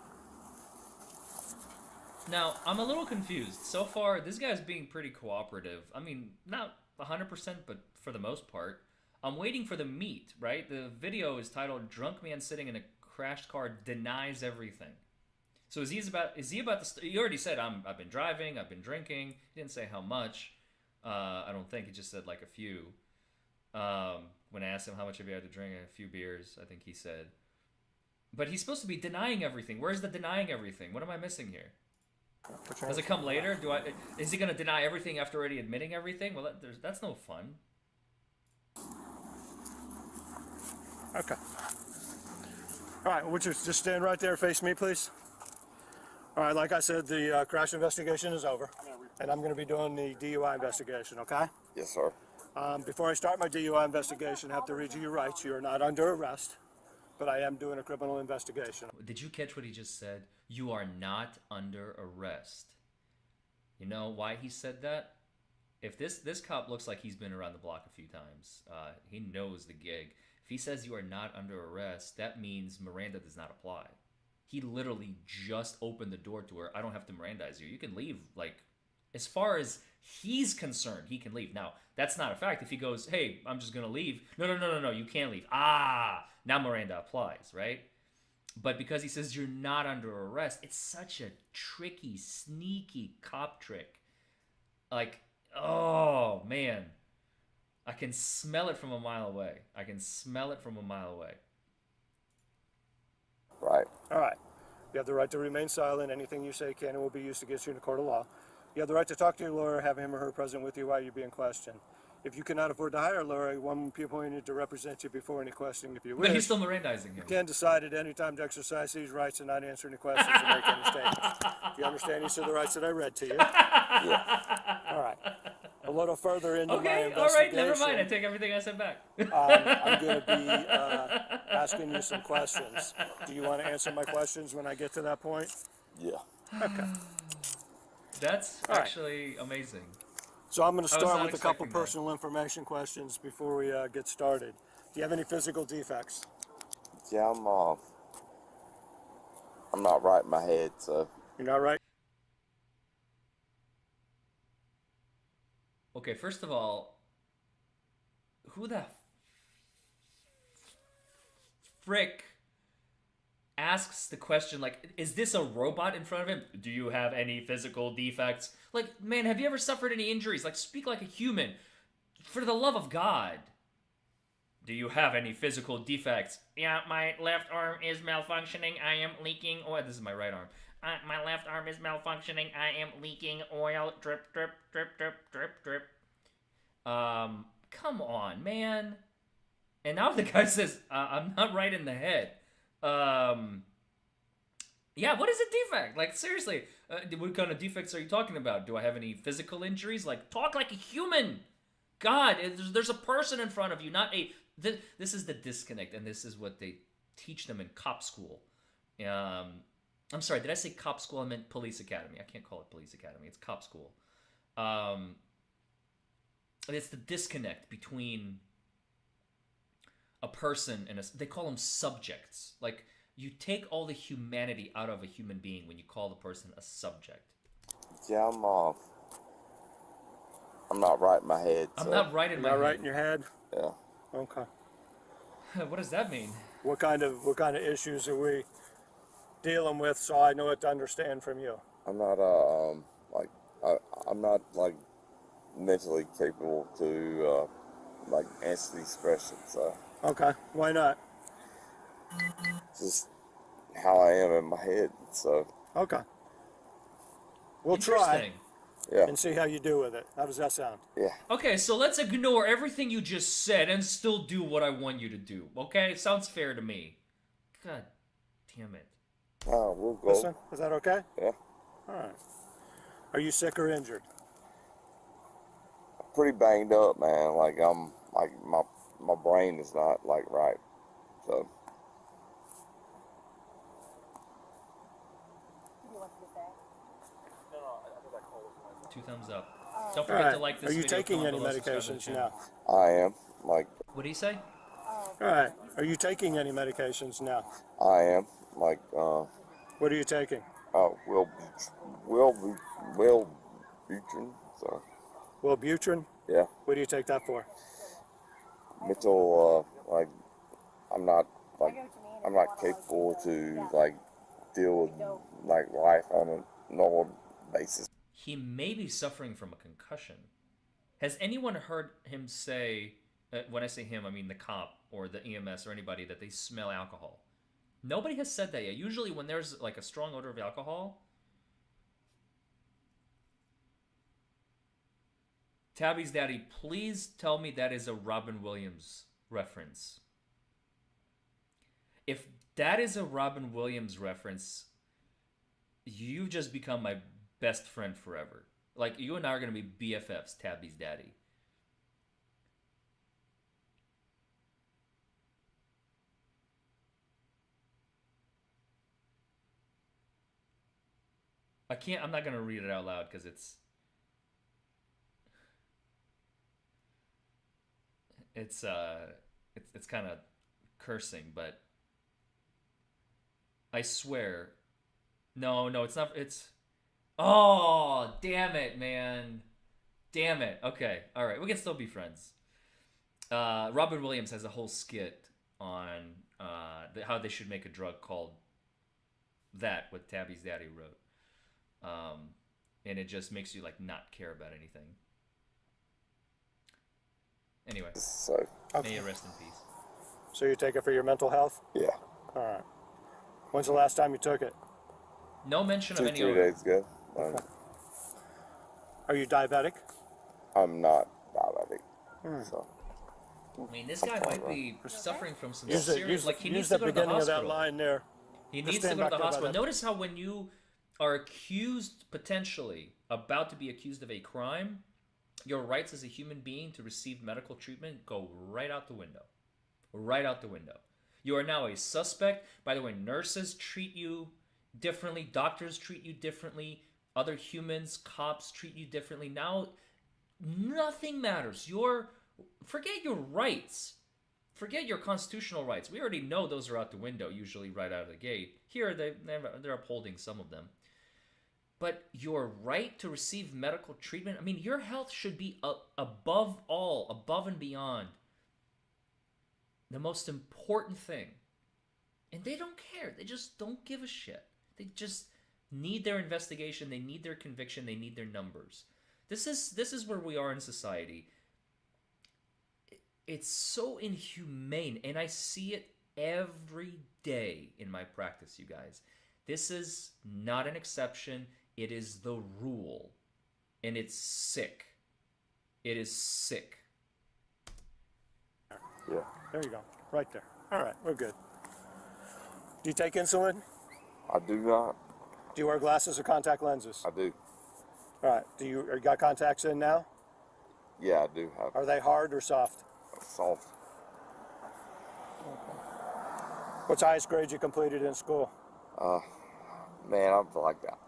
Now, I'm a little confused. So far, this guy's being pretty cooperative. I mean, not 100%, but for the most part. I'm waiting for the meat, right? The video is titled "Drunk Man Sitting in a Crashed Car Denies Everything." So is he about to... He already said, I've been driving, I've been drinking. He didn't say how much. I don't think. He just said like a few. When I asked him how much have you had to drink, a few beers, I think he said. But he's supposed to be denying everything. Where's the denying everything? What am I missing here? Does it come later? Is he going to deny everything after already admitting everything? Well, that's no fun. Okay. All right, would you just stand right there, face me, please? All right, like I said, the crash investigation is over, and I'm going to be doing the DUI investigation, okay? Yes, sir. Before I start my DUI investigation, I have to read you your rights. You are not under arrest, but I am doing a criminal investigation. Did you catch what he just said? You are not under arrest. You know why he said that? If this cop looks like he's been around the block a few times, he knows the gig. If he says you are not under arrest, that means Miranda does not apply. He literally just opened the door to her. I don't have to Mirandize you. You can leave. Like, as far as he's concerned, he can leave. Now, that's not a fact. If he goes, hey, I'm just going to leave. No, you can't leave. Now Miranda applies, right? But because he says you're not under arrest, it's such a tricky, sneaky cop trick. Like, oh, man. I can smell it from a mile away. Right. All right. You have the right to remain silent. Anything you say can and will be used against you in a court of law. You have the right to talk to your lawyer, have him or her present with you while you're being questioned. If you cannot afford to hire a lawyer, one will be appointed to represent you before any questioning if you wish. But he's still Mirandizing him. You can decide at any time to exercise these rights and not answer any questions or make any statements. Do you understand each of the rights that I read to you? Yeah. All right. A little further into my Okay, investigation. all right, never mind. I take everything I said back. I'm going to be asking you some questions. Do you want to answer my questions when I get to that point? Yeah. Okay. That's All right. actually amazing. So I'm going to I was start not with a couple expecting that. personal information questions before we get started. Do you have any physical defects? Yeah, I'm not right in my head, so. You're not right? Okay, first of all, who the frick asks the question, like, is this a robot in front of him? Do you have any physical defects? Like, man, have you ever suffered any injuries? Like, speak like a human. For the love of God. Do you have any physical defects? Yeah, my left arm is malfunctioning. I am leaking oil. This is my right arm. My left arm is malfunctioning. I am leaking oil. Drip, drip, drip, drip, drip, drip. Come on, man. And now the guy says, I'm not right in the head. Yeah, what is a defect? Like, seriously, what kind of defects are you talking about? Do I have any physical injuries? Like, talk like a human. God, there's a person in front of you, not a... This is the disconnect, and this is what they teach them in cop school. I'm sorry, did I say cop school? I meant police academy. I can't call it police academy. It's cop school. It's the disconnect between a person and they call them subjects. Like, you take all the humanity out of a human being when you call the person a subject. Yeah, I'm not right in my head. I'm so. not right in my Not head. right in your head? Yeah. Okay. What does that mean? What kind of issues are we dealing with so I know what to understand from you? I'm not I'm not like mentally capable to like answer these questions. So. Okay. Why not? Just how I am in my head. So. Okay. We'll Interesting. try Yeah. and see how you do with it. How does that sound? Yeah. Okay, so let's ignore everything you just said and still do what I want you to do. Okay? Sounds fair to me. God damn it. We'll go. Listen, is that okay? Yeah. All right. Are you sick or injured? Pretty banged up, man. Like I'm like my brain is not like right. So Two thumbs up. Don't All forget right. to like this Are you video. taking comment any below, subscribe to the medications channel. now? I am like What do you say? All right. Are you taking any medications now? I am like What are you taking? will Butrin. So Wellbutrin? yeah, What do you take that for? mental like I'm not capable to like deal with like life on a normal basis. He may be suffering from a concussion. Has anyone heard him say, when I say him, I mean the cop or the EMS or anybody, that they smell alcohol? Nobody has said that yet. Usually when there's like a strong odor of alcohol, Tabby's daddy, please tell me that is a Robin Williams reference. If that is a Robin Williams reference, you've just become my best friend forever. Like, you and I are going to be BFFs, Tabby's daddy. I'm not going to read it out loud because it's kind of cursing, but I swear. No, it's not. Oh, damn it, man. Damn it. Okay. All right. We can still be friends. Robin Williams has a whole skit on how they should make a drug called that, what Tabby's daddy wrote. And it just makes you like not care about anything. Anyway. So may you rest in peace. So you take it for your mental health? yeah, All right. When's the last time you took it? No mention of any 2 odor. days ago. Are you diabetic? I'm not diabetic. So I mean, this guy might be suffering from some Use serious... Like, he needs to the go to the beginning of that hospital. line there. He Just needs to stand go to back the there by hospital. that. Notice how when you are accused, potentially, about to be accused of a crime, your rights as a human being to receive medical treatment go right out the window. Right out the window. You are now a suspect. By the way, nurses treat you differently. Doctors treat you differently. Other humans, cops treat you differently. Now, nothing matters. Forget your rights. Forget your constitutional rights. We already know those are out the window, usually right out of the gate. Here, they're upholding some of them. But your right to receive medical treatment, I mean, your health should be above all, above and beyond the most important thing. And they don't care. They just don't give a shit. They just need their investigation. They need their conviction. They need their numbers. This is where we are in society. It's so inhumane, and I see it every day in my practice, you guys. This is not an exception. It is the rule, and it's sick. It is sick. yeah, There you go. Right there. All right, we're good. Do you take insulin? I do not. Do you wear glasses or contact lenses? I do. All right. You got contacts in now? Yeah, I do have Are they hard or soft? soft. What's the highest grade you completed in school? Man, I'm like that.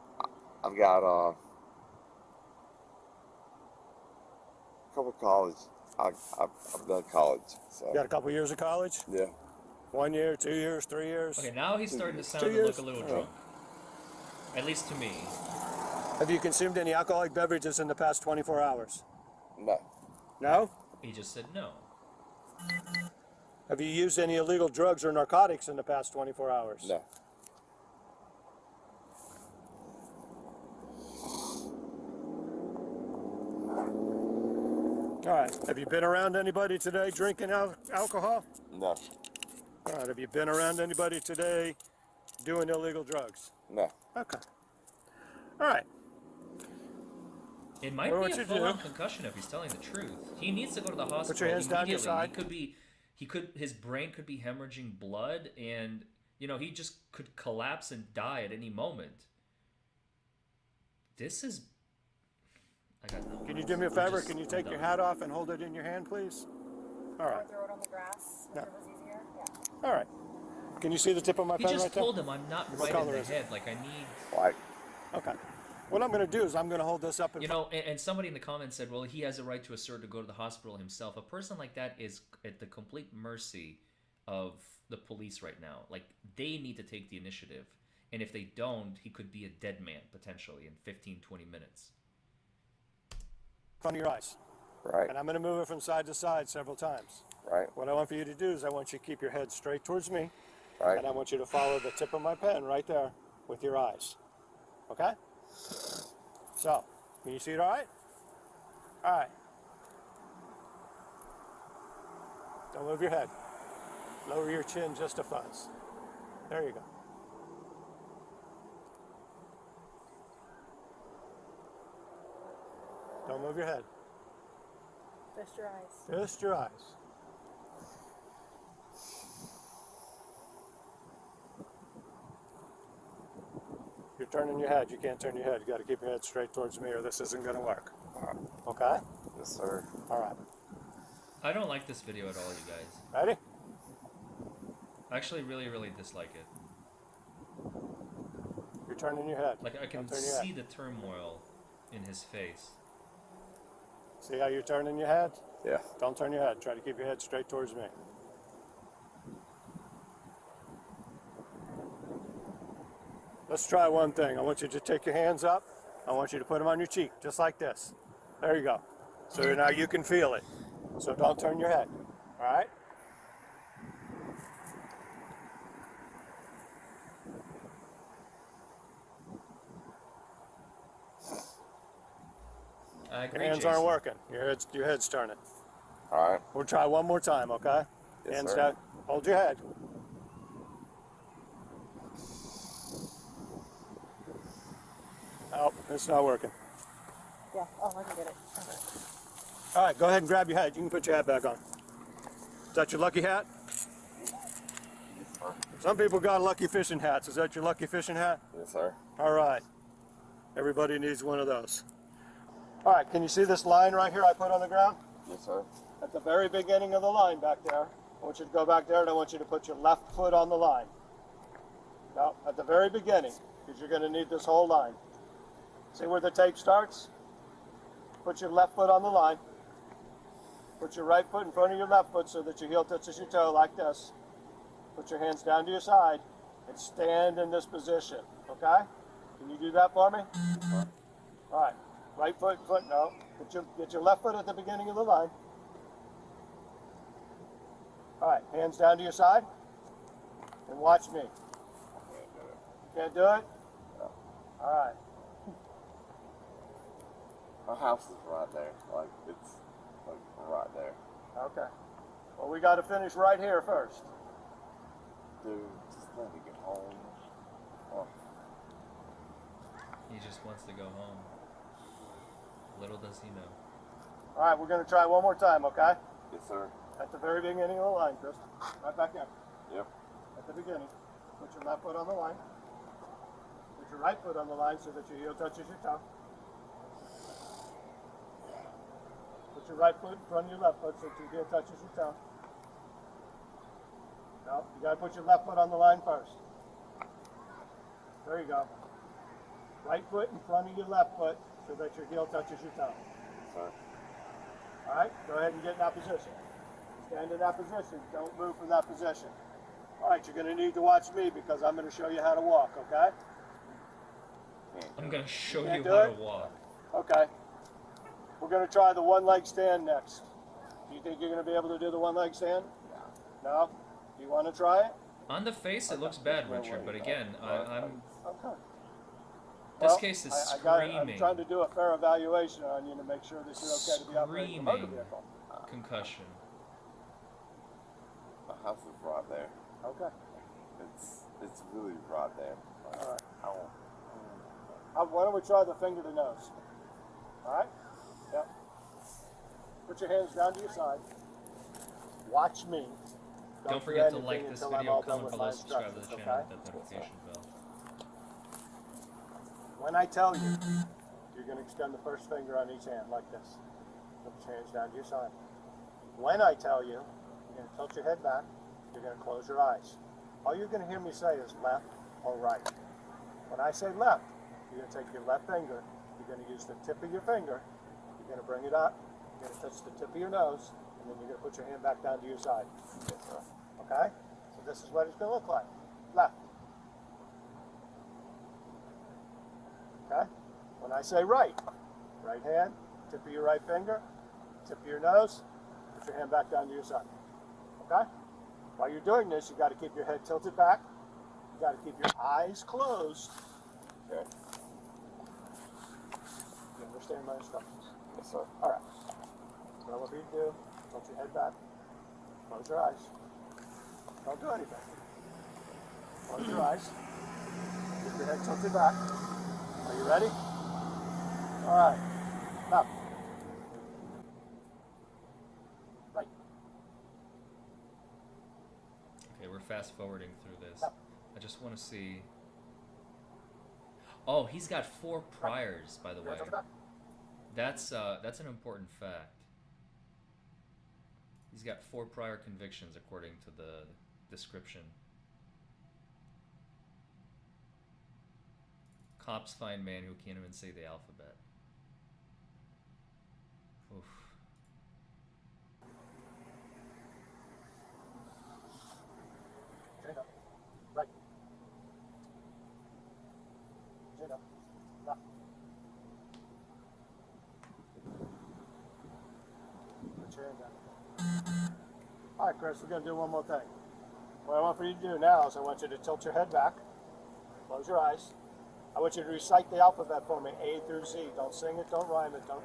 I've got a couple college. I've done college. So You got a couple years of college? yeah, 1 year, 2 years, 3 years? Okay, now he's starting to sound 2 and years? look a little drunk. At least to me. Have you consumed any alcoholic beverages in the past 24 hours? no, No? He just said no. Have you used any illegal drugs or narcotics in the past 24 hours? no, All right. Have you been around anybody today drinking alcohol? no, All right. Have you been around anybody today doing illegal drugs? no. Okay. All right. It might Well, be what a you full-on do- concussion if he's telling the truth. He needs to go to the hospital Put your hands down your immediately. side. His brain could be hemorrhaging blood, and he just could collapse and die at any moment. This is I got no Can you words. do me a I'm favor? just- Can you I'm take your done. hat off and hold it in your hand, please? All right. Throw it on the grass, Yeah. whichever's easier. Yeah. All right. Can you see the tip of my He pen just right there? told him I'm not What right in color the is it? head. Like I need. Like, Okay. What I'm going to do is I'm going to hold this up in You know, and somebody in the comments said, well, he has a right to assert to go to the hospital himself. A person like that is at the complete mercy of the police right now. Like, they need to take the initiative. And if they don't, he could be a dead man, potentially, in 15, 20 minutes. front of your eyes. right, And I'm going to move it from side to side several times. right, What I want for you to do is I want you to keep your head straight towards me. right. And I want you to follow the tip of my pen right there with your eyes. Okay? So, can you see it all right? All right. Don't move your head. Lower your chin just a fuzz. There you go. Don't move your head. Just your eyes. Just your eyes. You're turning your head. You can't turn your head. You got to keep your head straight towards me or this isn't going to work. Okay? Yes, sir. All right. I don't like this video at all, you guys. Ready? I actually really, really dislike it. You're turning your head. Like, I can Don't turn your see head. the turmoil in his face. See how you're turning your head? Yeah. Don't turn your head. Try to keep your head straight towards me. Let's try one thing. I want you to take your hands up. I want you to put them on your cheek, just like this. There you go. So now you can feel it. So don't turn your head. All right? I Your agree, hands Jason. aren't working. Your head's turning. All right. We'll try one more time, okay? Yes, Hands sir. down. Hold your head. Oh, it's not working. Yeah. Oh, I can get it. Okay. All right, go ahead and grab your hat. You can put your hat back on. Is that your lucky hat? Some people got lucky fishing hats. Is that your lucky fishing hat? Yes, sir. All right. Everybody needs one of those. All right, can you see this line right here I put on the ground? Yes, sir. At the very beginning of the line back there, I want you to go back there and I want you to put your left foot on the line. Now, at the very beginning, because you're going to need this whole line. See where the tape starts? Put your left foot on the line. Put your right foot in front of your left foot so that your heel touches your toe like this. Put your hands down to your side and stand in this position, okay? Can you do that for me? All right. Right foot, no. Get your left foot at the beginning of the line. All right, hands down to your side. And watch me. You can't do it? No. All right. My house is right there. Like, it's like right there. Okay. Well, we got to finish right here first. Dude, just let me get home. Oh, He just wants to go home. Little does he know. All right, we're going to try one more time, okay? yes, sir. At the very beginning of the line, Chris. Right back there. Yep. At the beginning. Put your left foot on the line. Put your right foot on the line so that your heel touches your toe. Put your right foot in front of your left foot so that your heel touches your toe. No, you got to put your left foot on the line first. There you go. Right foot in front of your left foot so that your heel touches your toe. Yes, sir. All right, go ahead and get in that position. Stand in that position. Don't move from that position. All right, you're going to need to watch me because I'm going to show you how to walk, okay? I'm going to show Can't you do how it? to walk. Okay. We're going to try the one-leg stand next. Do you think you're going to be able to do the one-leg stand? No? Do you want to try it? On the face, it looks bad, Richard, but again, I'm. Okay. This Well, case is I'm screaming trying to do a fair evaluation on you to make sure that you're okay to be operating a motor Screaming. vehicle. concussion. My house is right there. Okay. It's really right there. Like, All right. I won't. Why don't we try the finger to nose? All right? Yep. Put your hands down to your side. Watch me. Don't do forget to anything like this until I'm video, all done comment with below, my subscribe to the instructions, channel, okay? hit that notification bell. When I tell you, you're you're going to extend the first finger on each hand like this. Put your hands down to your side. When I tell you, you're going to tilt your head back. You're going to close your eyes. All you're going to hear me say is left or right. When I say left, you're going to take your left finger. You're going to use the tip of your finger. You're going to bring it up. You're going to touch the tip of your nose, and then you're going to put your hand back down to your side. Okay? So this is what it's going to look like. Left. Okay? When I say right, right hand, tip of your right finger, tip of your nose, put your hand back down to your side. Okay? While you're doing this, you got to keep your head tilted back. You got to keep your eyes closed. Okay? You understand my instructions? Yes, sir. All right. Whatever you do, tilt your head back. Close your eyes. Don't do anything. Close your eyes. Keep your head tilted back. Are you ready? All right. Now. Right. Okay, we're fast forwarding through this. Up. I just want to see. Oh, he's got 4 priors, by the way. That's an important fact. He's got 4 prior convictions according to the description. Cops find man who can't even say the alphabet. Oof. Chin up. Right. Chin up. Left. Put your hand down. All right, Chris, we're going to do one more thing. What I want for you to do now is I want you to tilt your head back, close your eyes. I want you to recite the alphabet for me, A through Z. Don't sing it, don't rhyme it, don't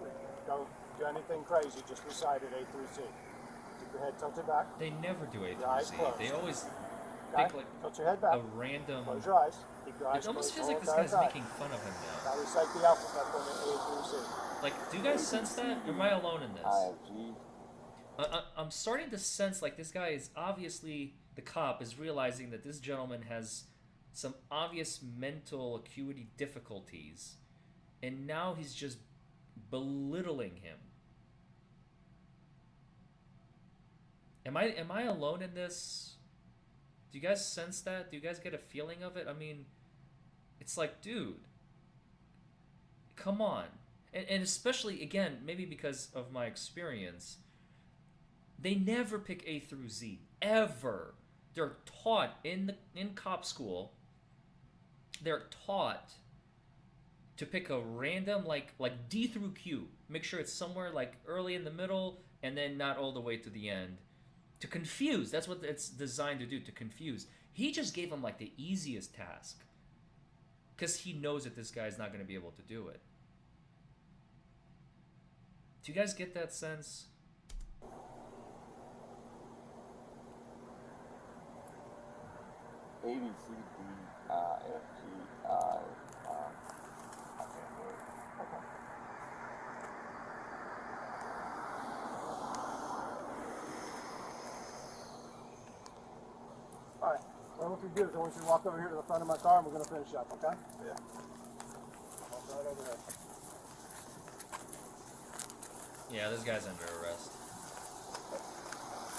do anything crazy. Just recite it, A through Z. Keep your head tilted back. They never do A Your eyes through Z. closed. They always Okay? pick like Tilt your head back. a random. Close your eyes. Keep your eyes It almost feels closed the like this whole guy's entire making fun of him time. now. Now recite the alphabet for me, A through Z. Like, do you guys sense that? Or am I alone in this? IFG. I'm starting to sense like this guy is obviously, the cop is realizing that this gentleman has some obvious mental acuity difficulties, and now he's just belittling him. Am I alone in this? Do you guys sense that? Do you guys get a feeling of it? I mean, it's like, dude, come on. And especially, again, maybe because of my experience, they never pick A through Z, ever. They're taught in cop school, they're taught to pick a random, like D through Q. Make sure it's somewhere like early in the middle and then not all the way to the end. To confuse, that's what it's designed to do, to confuse. He just gave him like the easiest task because he knows that this guy's not going to be able to do it. Do you guys get that sense? A, B, C, D, F, G, I can't do it. Okay. All right. What I want you to do is I want you to walk over here to the front of my car and we're going to finish up, okay? Yeah. Walk right over there. Yeah, this guy's under arrest.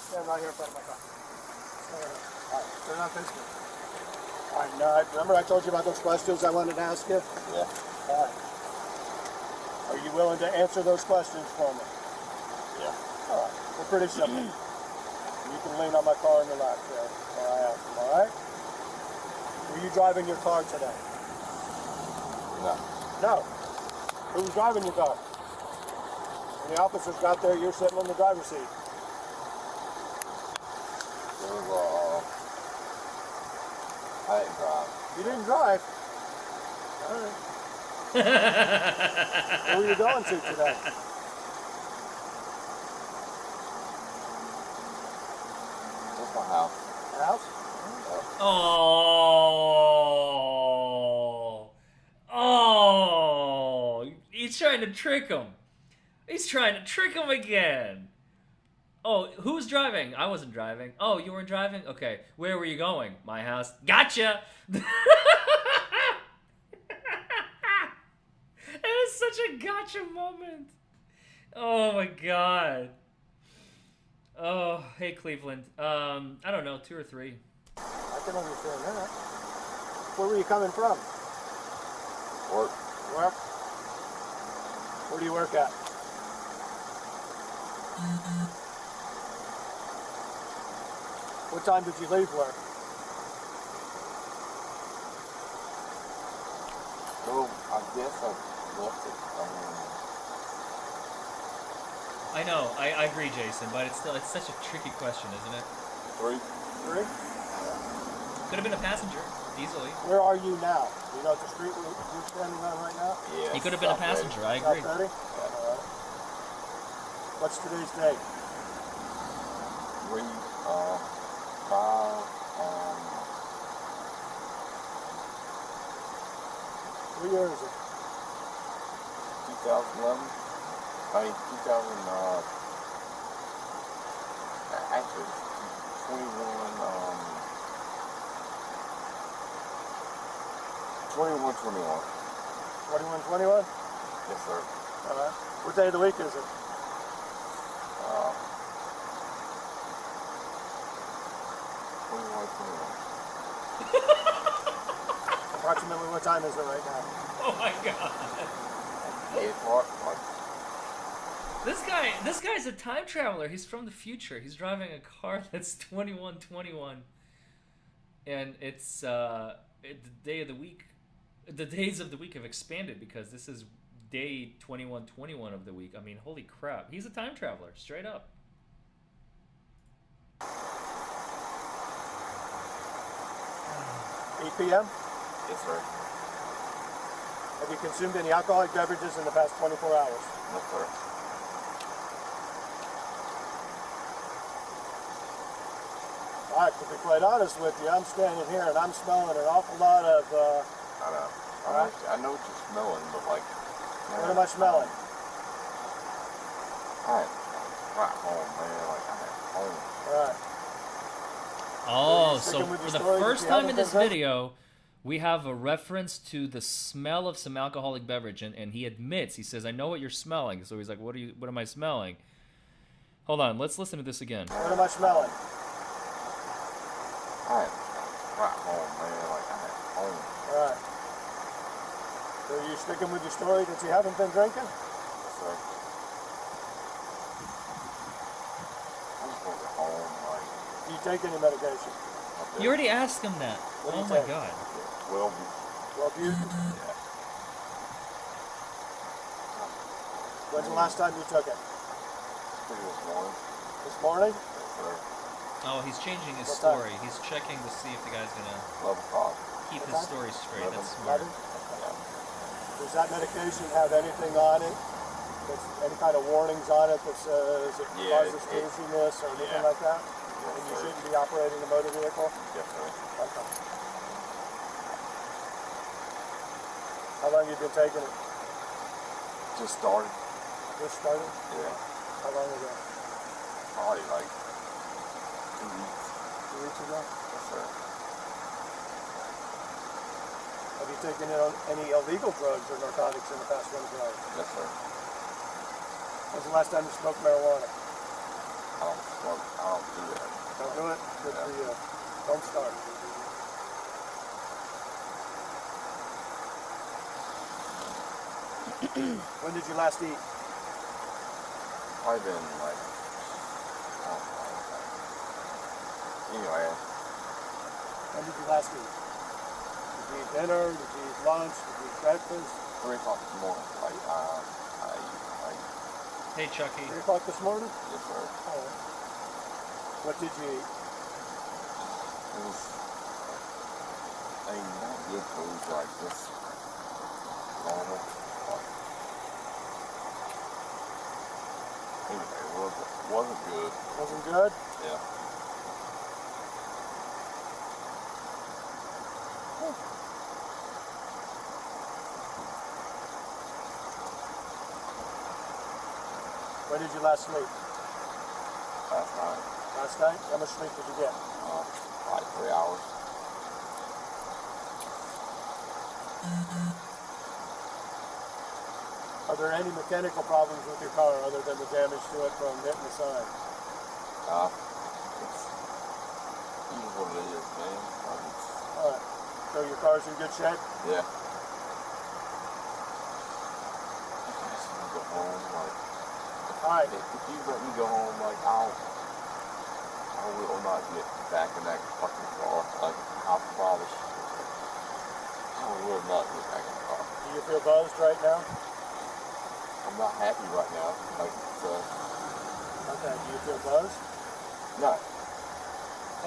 Stand right here in front of my car. Stand right here. All right. Turn on face me. All right. Now, remember I told you about those questions I wanted to ask you? Yeah. All right. Are you willing to answer those questions for me? Yeah. All right. They're pretty simple. You can lean on my car in your lap there while I ask them, all right? Were you driving your car today? No. No. Who was driving your car? When the officers got there, you're sitting in the driver's seat. It was, I didn't drive. You didn't drive? All right. Where were you going to today? What's my house? The house? Oh, he's trying to trick him. He's trying to trick him again. Oh, who's driving? I wasn't driving. Oh, you weren't driving? Okay. Where were you going? My house. Gotcha. It was such such a gotcha moment. Oh my god. Oh, hey Cleveland. I don't know, 2 or 3. I can understand that. Where were you coming from? Work. Work? Where do you work at? What time did you leave work? So I guess I left it. I know, I agree, Jason, but it's such a tricky question, isn't it? 3. 3? Could have been a passenger, easily. Where are you now? You know the street you're standing on right now? Yeah. He could have been a passenger, I agree. South Betty? Alright. What's today's date? 3, 5, What year is it? 2011. I mean, 2000, actually, 21, 21, 21. 21? Yes, sir. Alright. What day of the week is it? 21, 21. Approximately what time is it right now? Oh my god. 8 o'clock. Like, This guy's a time traveler. He's from the future. He's driving a car that's 2121. And it's the day of the week. The days of the week have expanded because this is day 2121 of the week. I mean, holy crap. He's a time traveler, straight up. 8 p.m.? yes, sir. Have you consumed any alcoholic beverages in the past 24 hours? No, sir. Alright, to be quite honest with you, I'm standing here and I'm smelling an awful lot of, I know. I know what you're smelling, but like... what am I smelling? I'm right home, man. Like, I'm at home. Alright. Oh, So so you're sticking with for your the story that first you time haven't in this been drinking? video, we have a reference to the smell of some alcoholic beverage, and he admits, he says, I know what you're smelling. So he's like, what am I smelling? Hold on, let's listen to this again. What am I smelling? I'm right home, man. Like, I'm at home. Alright. So are you sticking with your story that you haven't been drinking? Yes, sir. I'm just going to go home, like... Do you take any medication? You already asked him that. What do Oh you my take? god. Well, Wellbutrin? yeah. When's the last time you took it? Pretty this morning. This morning? Yes, sir. Oh, he's changing his What time? story. He's checking to see if the guy's gonna 11 o'clock. keep What his time? story straight. 11. That's smart. 11? Yeah. Does that medication have anything on it? That's any kind of warnings on it that says it Yeah, causes it- dizziness or anything yeah. like that? Yes, And you sir. shouldn't be operating a motor vehicle? Yes, sir. Okay. How long have you been taking it? Just started. Just started? Yeah. How long ago? Probably like 2 weeks. 2 weeks ago? Yes, sir. Have you taken any illegal drugs or narcotics in the past 24 hours? Yes, sir. When's the last time you smoked marijuana? I don't smoke. I don't do that. Don't do it? Good for Yeah. you. Don't start. When did you last eat? Probably been like... I don't know. Anyway, When did you last eat? Did you eat dinner? Did you eat lunch? Did you eat breakfast? 3 o'clock this morning. Like, like, Hey, Chucky. 3 o'clock this morning? yes, sir. All right. What did you eat? It was, I mean, not good food, like just normal. Like, anyway, it wasn't good. Wasn't good? Yeah. When did you last sleep? Last night, Last night? How much sleep did you get? like 3 hours. Are there any mechanical problems with your car other than the damage to it from hitting the sign? It's what it is, man. Alright. So your car's in good shape? Yeah. I just want to go home. Like, Alright. if you let me go home, like, I will not get back in that fucking car. Like, I promise you. I will not get back in the car. Do you feel buzzed right now? I'm not happy right now. Like, okay. Do you feel buzzed? No.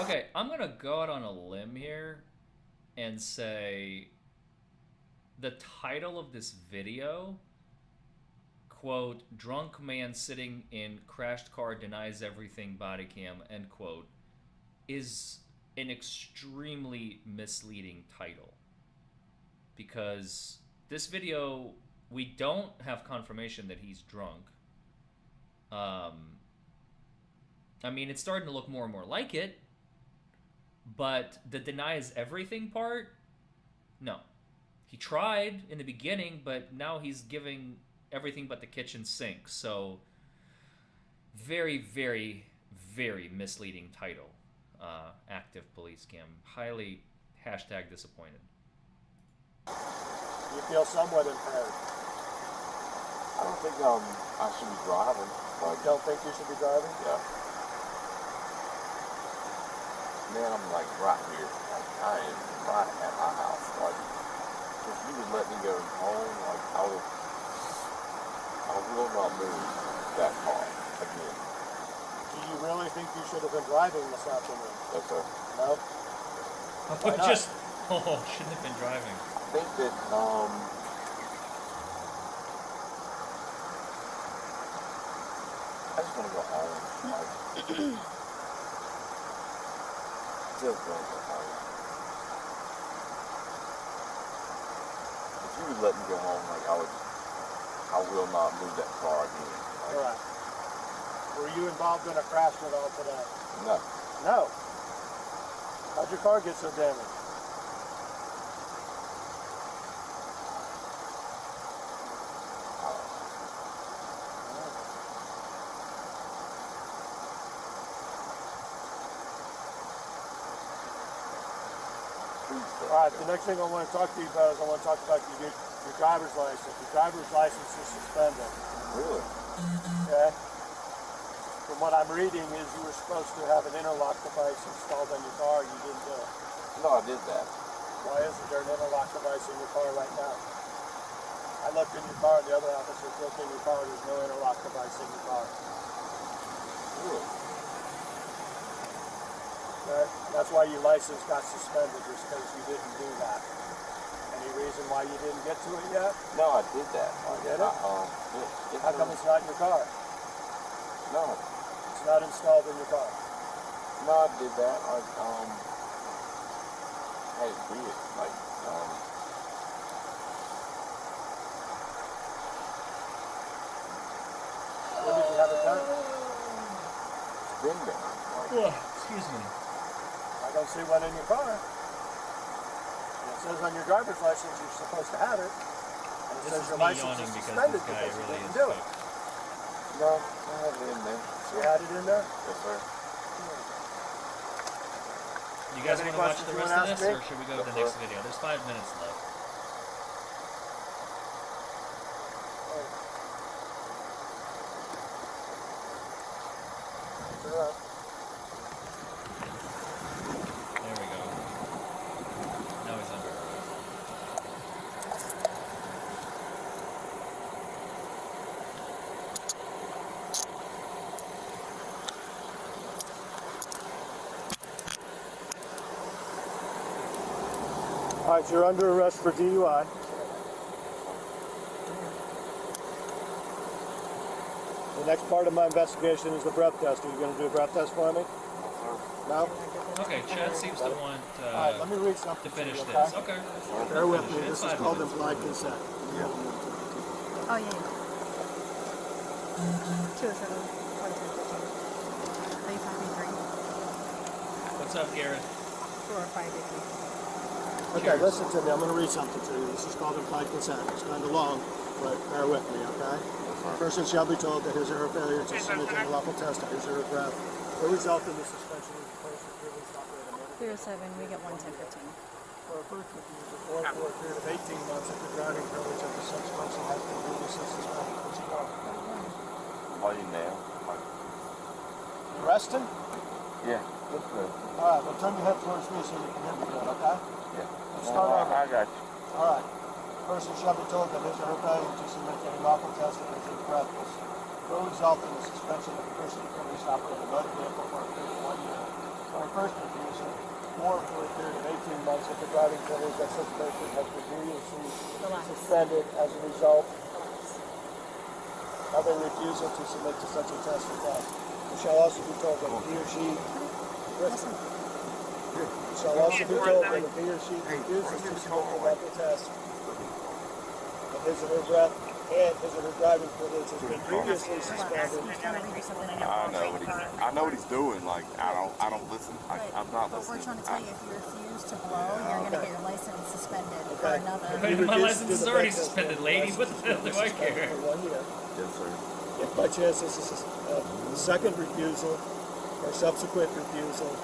Okay, I'm gonna go out on a limb here and say the title of this video, quote, drunk man sitting in crashed car denies everything body cam, end quote, is an extremely misleading title. Because this video, we don't have confirmation that he's drunk. I mean, it's starting to look more and more like it, but the denies everything part, no. He tried in the beginning, but now he's giving everything but the kitchen sink. So, very, very, very misleading title. Active police cam. Highly hashtag disappointed. You feel somewhat impaired? I don't think I should be driving. Like, Don't think you should be driving? yeah. Man, I'm like right here. Like, I am right at my house. Like, if you would let me go home, like, I will not move that car again. Do you really think you should have been driving this afternoon? Yes, sir. No? Why not? Shouldn't have been driving. I think that, I just want to go home. Like, just want to go home. If you would let me go home, like, I will not move that car again. Like, Alright. Were you involved in a crash at all today? no. No. How'd your car get so damaged? Alright, the next thing I want to talk to you about is I want to talk about your driver's license. Your driver's license is suspended. Really? Okay? From what I'm reading is you were supposed to have an interlock device installed on your car. You didn't do it. No, I did that. Why isn't there an interlock device in your car right now? I looked in your car and the other officers looked in your car. There's no interlock device in your car. Really? Okay? That's why your license got suspended, just because you didn't do that. Any reason why you didn't get to it yet? No, I did that. You did it? How come it's not in your car? No. It's not installed in your car. No, I did that. I had it weird. Like, When did you have it done? it's been done. Like, Excuse me. I don't see one in your car. And it says on your driver's license you're supposed to have it. And it This says is your me license yawning is because suspended this guy because you really didn't is do it. cooked. no, I have it in there. You had it in there? Yes, sir. You guys Any want to watch questions the you rest wanna of ask this, me? or should we go to the next video? There's 5 minutes left. There we go. Now he's under arrest. All right, you're under arrest for DUI. The next part of my investigation is the breath test. Are you going to do a breath test for me? No? Okay, Chad seems to want All right, let me read something to finish to you, this. okay? Okay. Bear with me. It's This is 5 called minutes. implied consent. Oh, yeah. 207. 3583. What's up, Garrett? 4583. Okay, listen to me. I'm going to read something to you. This is called implied consent. It's kind of long. but bear with me, okay? A person shall be told that his or her failure to submit an unlawful test of his or her breath will result in the suspension of the person privileged to operate a motor 307, we get 11015. for a first refusal or for a period of 18 months if the driving privilege of the such person has been previously suspended. What's your problem? Why you now? Arresting? Yeah. That's good. All right, well, turn your head towards me so you can hear me good, okay? Yeah. Let's start over. I got you. All right. Person shall be told that his or her failure to submit any lawful test of his or her breath will result in the suspension of the person privileged to operate a motor vehicle for a period of 1 year for a first refusal or for a period of 18 months if the driving privilege of such person has been previously suspended as a result of a refusal to submit to such a test or test. You shall also be told that he or she shall also be told that if he or she refuses to submit the lawful test of his or her breath and his or her driving privilege has been previously suspended. I know what he's doing. Like I don't listen. I'm not But we're listening. trying to tell you, if you refuse to blow, you're going to get your license suspended for Okay. another. My license is already suspended, lady. What the hell do I care? For 1 year. Yes, sir. If by chance this is a second refusal or subsequent refusal,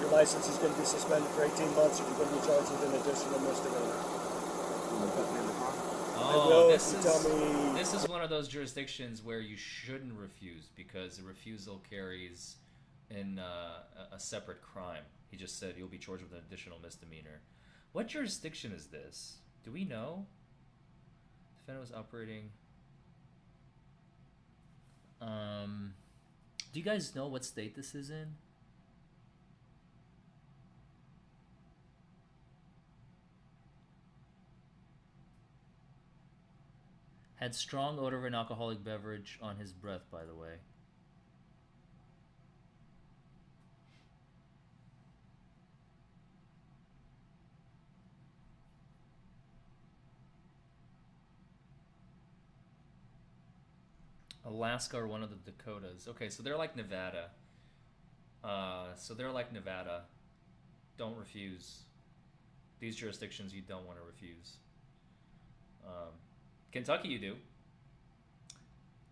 your license is going to be suspended for 18 months or you're going to be charged with an additional misdemeanor. Oh, tell me. this is one of those jurisdictions where you shouldn't refuse because a refusal carries in a separate crime. He just said you'll be charged with an additional misdemeanor. What jurisdiction is this? Do we know? Defendant was operating. Do you guys know what state this is in? Had strong odor of an alcoholic beverage on his breath, by the way. Alaska or one of the Dakotas. Okay, so they're like Nevada. Don't refuse. These jurisdictions you don't want to refuse. Kentucky you do.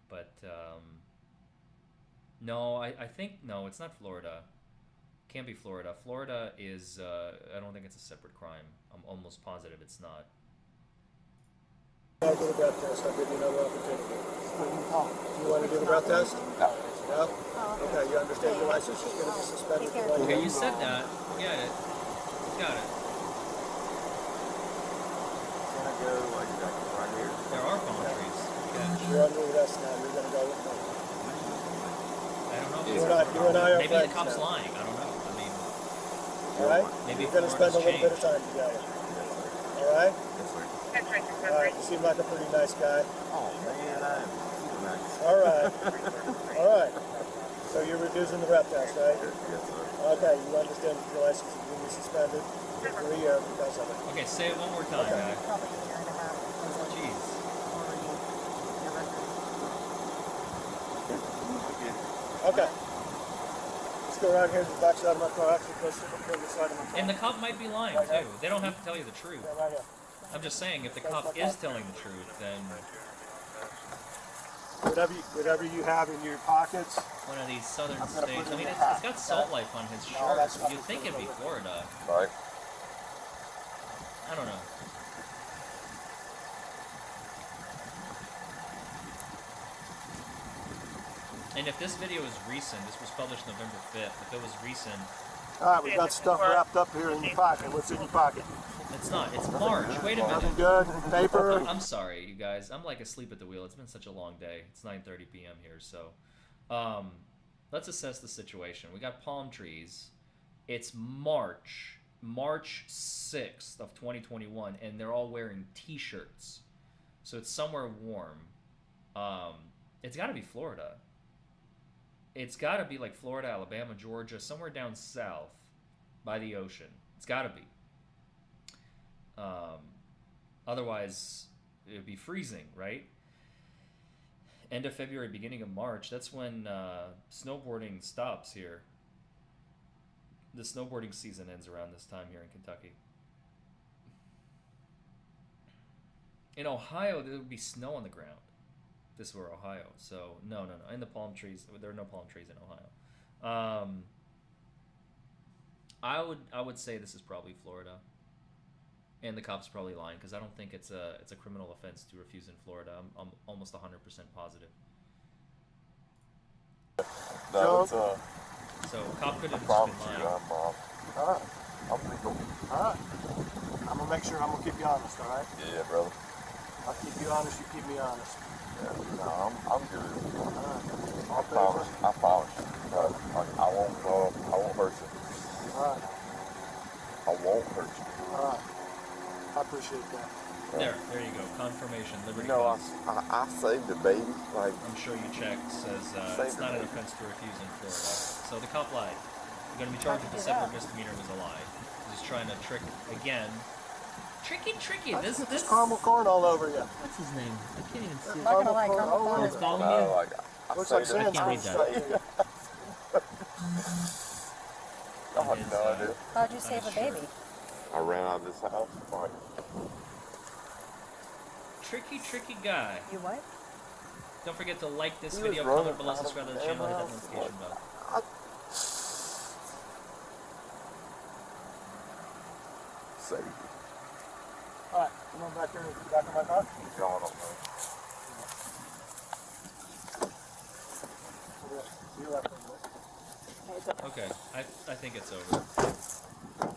But no, I think no, it's not Florida. Can't be Florida. Florida is I don't think it's a separate crime. I'm almost positive it's not. I'll do the breath test. I'll give you another opportunity. You want to do the breath test? No. No? Okay, you understand your license is going to be suspended for 1 Okay, year? you said that. Get it. Got it. Can I go like exactly right here? There are palm trees. Yeah. You're under arrest now. You're going to go with me. I don't know if You it's and I are maybe friends the cop's now. lying. I don't know. I mean, All right? maybe You're going to spend a Florida's little bit of changed. time together. All right? Yes, sir. All right. You seem like a pretty nice guy. Oh man, I'm super nice. All right. All right. So you're refusing the breath test, right? Yes, sir. Okay. You understand that your license is going to be suspended for a year because of it. Okay, say it one more time, Okay. guy. Probably a year and a half. Because of Jeez. already your record. Okay. Let's go around here to the back side of my car. Actually, close to the side of my car. And the cop might be lying too. They don't have to tell you the truth. Yeah, right here. I'm just saying, if the cop is telling the truth, then Whatever you have in your pockets. one of these southern I'm gonna states. put I it mean, in it's the got hat. salt life on his No, shirt. that's not You'd think it'd be Florida. Right. I don't know. And if this video is recent, this was published November 5th. If it was recent, All right, we've got stuff wrapped up here in your pocket. What's in your pocket? it's not. It's March. Wait a Nothing minute. good? Paper? I'm sorry, you guys. I'm like asleep at the wheel. It's been such a long day. It's 9:30 p.m. here, so let's assess the situation. We got palm trees. It's March 6th of 2021, and they're all wearing T-shirts, so it's somewhere warm. It's got to be Florida. It's got to be like Florida, Alabama, Georgia, somewhere down south by the ocean. It's got to be. Otherwise, it would be freezing, right? End of February, beginning of March, that's when snowboarding stops here. The snowboarding season ends around this time here in Kentucky. In Ohio, there would be snow on the ground. This were Ohio, so no. In the palm trees, there are no palm trees in Ohio. I would say this is probably Florida, and the cops probably lying because I don't think it's a criminal offense to refuse in Florida. I'm almost 100% positive. No, So cop could have just promise been you, lying. I'm legal. Alright. I'm gonna make sure I'm gonna keep you honest, alright? Yeah, brother. I'll keep you honest, you keep me honest. Yeah, no, I'm good. Alright. I promise you. I won't hurt you. Alright. I won't hurt you. Alright. I appreciate that. There you go. Confirmation. Liberty. You know, Cause. I saved the baby. Like, I'm sure you checked. Says it's not an offense to refuse in Florida. So the cop lied. You're going to be charged with a separate misdemeanor was a lie. He's just trying to trick again. Tricky. This caramel corn all over you. What's his name? I can't even see. I'm not gonna lie, caramel corn Oh, is it's following no, you. like, I Looks saved like it. sand's I can't read that. I have no idea. How'd you save a baby? I ran out of this house. Like, Tricky guy. You what? Don't forget to like this He video, was comment running below, out of subscribe to the channel, hit that ammo. notification bell. saved it. Alright, come on back here, back in my car. He's gone up there. See you after. Okay, I think it's over.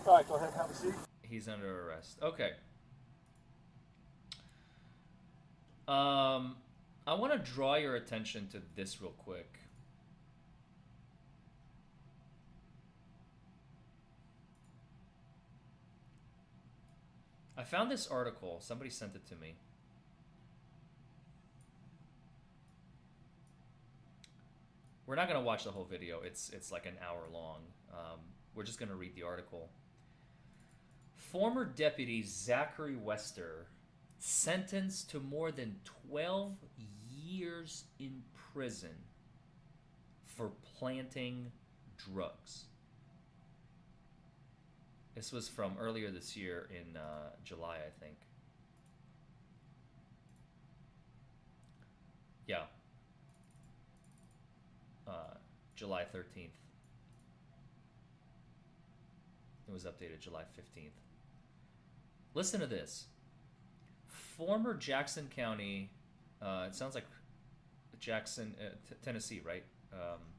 Alright, go ahead and have a seat. He's under arrest. Okay. I want to draw your attention to this real quick. I found this article. Somebody sent it to me. We're not going to watch the whole video. It's like an hour long. We're just going to read the article. Former Deputy Zachary Wester sentenced to more than 12 years in prison for planting drugs. This was from earlier this year in July, I think. Yeah. July 13th. It was updated July 15th. Listen to this. Former Jackson County, it sounds like Jackson, Tennessee, right?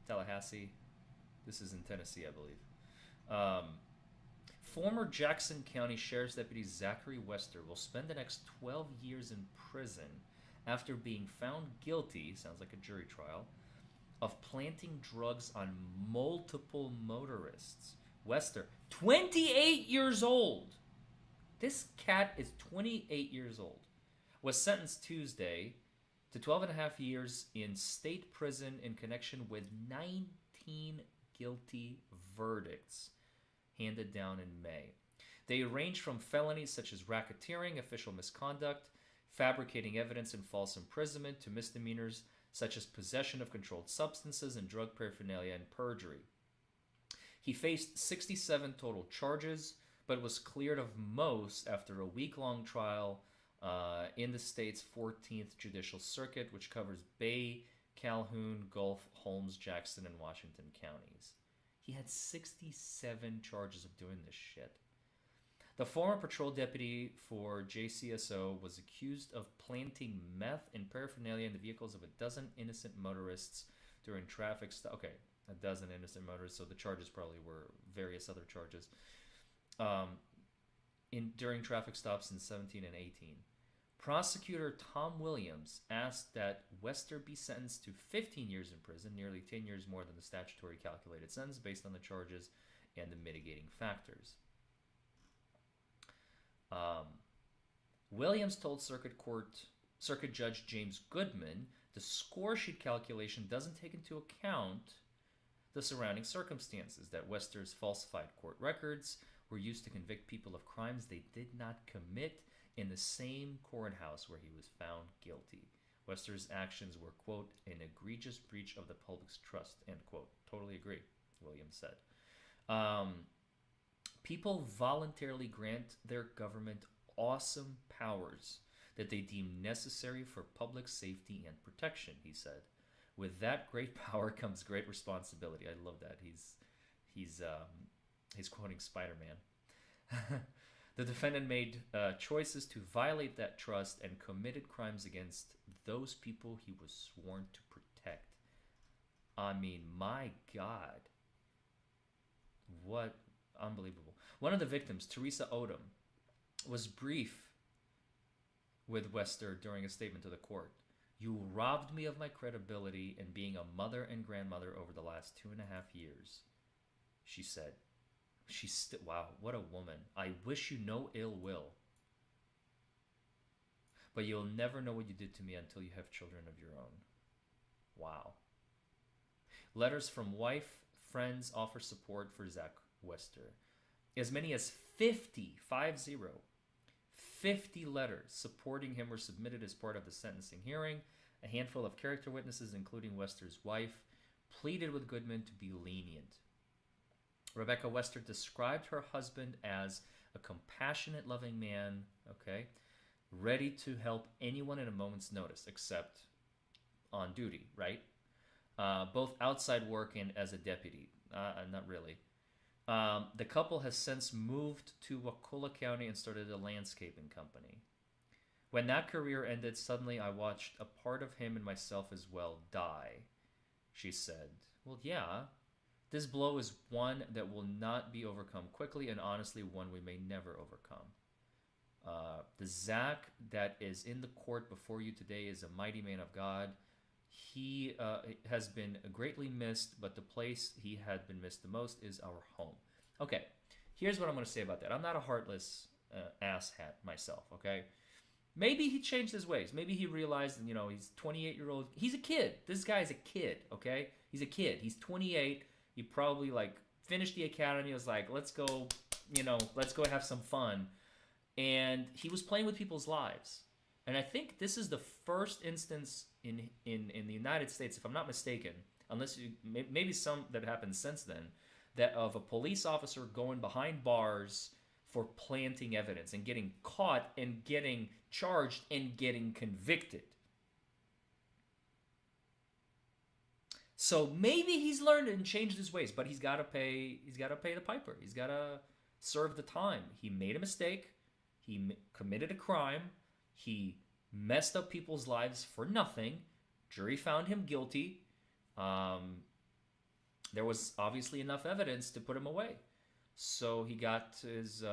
Tallahassee. This is in Tennessee, I believe. Former Jackson County Sheriff's Deputy Zachary Wester will spend the next 12 years in prison after being found guilty, sounds like a jury trial, of planting drugs on multiple motorists. Wester, 28 years old. This cat is 28 years old. Was sentenced Tuesday to 12 and a half years in state prison in connection with 19 guilty verdicts handed down in May. They range from felonies such as racketeering, official misconduct, fabricating evidence, and false imprisonment to misdemeanors such as possession of controlled substances and drug paraphernalia and perjury. He faced 67 total charges, but was cleared of most after a week-long trial in the state's 14th Judicial Circuit, which covers Bay, Calhoun, Gulf, Holmes, Jackson, and Washington counties. He had 67 charges of doing this shit. The former patrol deputy for JCSO was accused of planting meth and paraphernalia in the vehicles of a dozen innocent motorists during traffic stop. Okay, a dozen innocent motorists, so the charges probably were various other charges. During traffic stops in 17 and 18. Prosecutor Tom Williams asked that Wester be sentenced to 15 years in prison, nearly 10 years more than the statutory calculated sentence based on the charges and the mitigating factors. Williams told Circuit Judge James Goodman the score sheet calculation doesn't take into account the surrounding circumstances, that Wester's falsified court records were used to convict people of crimes they did not commit in the same courthouse where he was found guilty. Wester's actions were, quote, an egregious breach of the public's trust, end quote. Totally agree, Williams said. People voluntarily grant their government awesome powers that they deem necessary for public safety and protection, he said. With that great power comes great responsibility. I love that. He's quoting Spider-Man. The defendant made choices to violate that trust and committed crimes against those people he was sworn to protect. I mean, my God. What unbelievable. One of the victims, Teresa Odom, was brief with Wester during a statement to the court. You robbed me of my credibility in being a mother and grandmother over the last 2.5 years, she said. Wow, what a woman. I wish you no ill will. But you'll never know what you did to me until you have children of your own. Wow. Letters from wife, friends offer support for Zach Wester. As many as 50 letters supporting him were submitted as part of the sentencing hearing. A handful of character witnesses, including Wester's wife, pleaded with Goodman to be lenient. Rebecca Wester described her husband as a compassionate, loving man, ready to help anyone at a moment's notice, except on duty, right? Both outside work and as a deputy. Not really. The couple has since moved to Wakulla County and started a landscaping company. When that career ended, suddenly I watched a part of him and myself as well die, she said. Well, yeah. This blow is one that will not be overcome quickly, and honestly, one we may never overcome. The Zach that is in the court before you today is a mighty man of God. He has been greatly missed, but the place he had been missed the most is our home. Okay, here's what I'm going to say about that. I'm not a heartless asshat myself, okay? Maybe he changed his ways. Maybe he realized, he's 28-year-old. He's a kid. This guy's a kid, okay? He's a kid. He's 28. He probably, finished the academy. He was like, let's go have some fun. And he was playing with people's lives. And I think this is the first instance in the United States, if I'm not mistaken, unless maybe some that happened since then, that of a police officer going behind bars for planting evidence and getting caught and getting charged and getting convicted. So maybe he's learned and changed his ways, but he's got to pay the piper. He's got to serve the time. He made a mistake. He committed a crime. He messed up people's lives for nothing. Jury found him guilty. There was obviously enough evidence to put him away. So he got his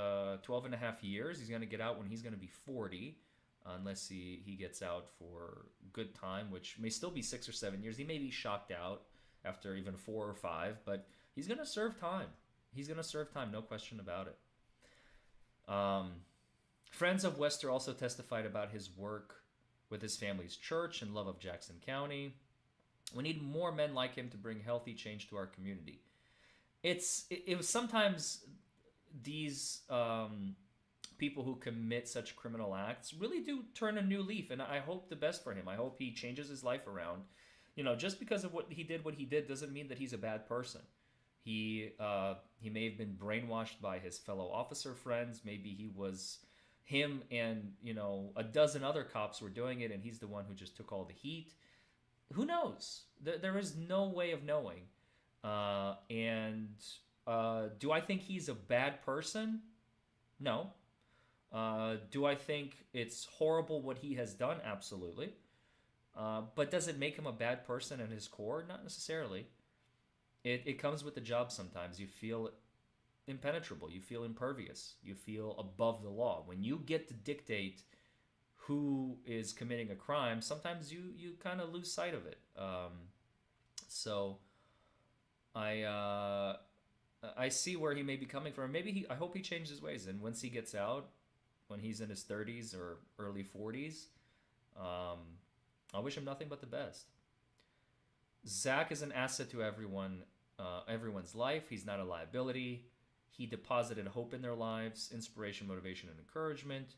12 and a half years. He's going to get out when he's going to be 40, unless he gets out for good time, which may still be 6 or 7 years. He may be shocked out after even 4 or 5, but he's going to serve time. He's going to serve time, no question about it. Friends of Wester also testified about his work with his family's church and love of Jackson County. We need more men like him to bring healthy change to our community. It was sometimes these people who commit such criminal acts really do turn a new leaf, and I hope the best for him. I hope he changes his life around. Just because of what he did doesn't mean that he's a bad person. He may have been brainwashed by his fellow officer friends. Maybe him and a dozen other cops were doing it, and he's the one who just took all the heat. Who knows? There is no way of knowing. Do I think he's a bad person? No. Do I think it's horrible what he has done? Absolutely. But does it make him a bad person at his core? Not necessarily. It comes with the job sometimes. You feel impenetrable. You feel impervious. You feel above the law. When you get to dictate who is committing a crime, sometimes you kind of lose sight of it. So I see where he may be coming from. Maybe I hope he changes his ways. And once he gets out, when he's in his 30s or early 40s, I wish him nothing but the best. Zach is an asset to everyone's life. He's not a liability. He deposited hope in their lives, inspiration, motivation, and encouragement.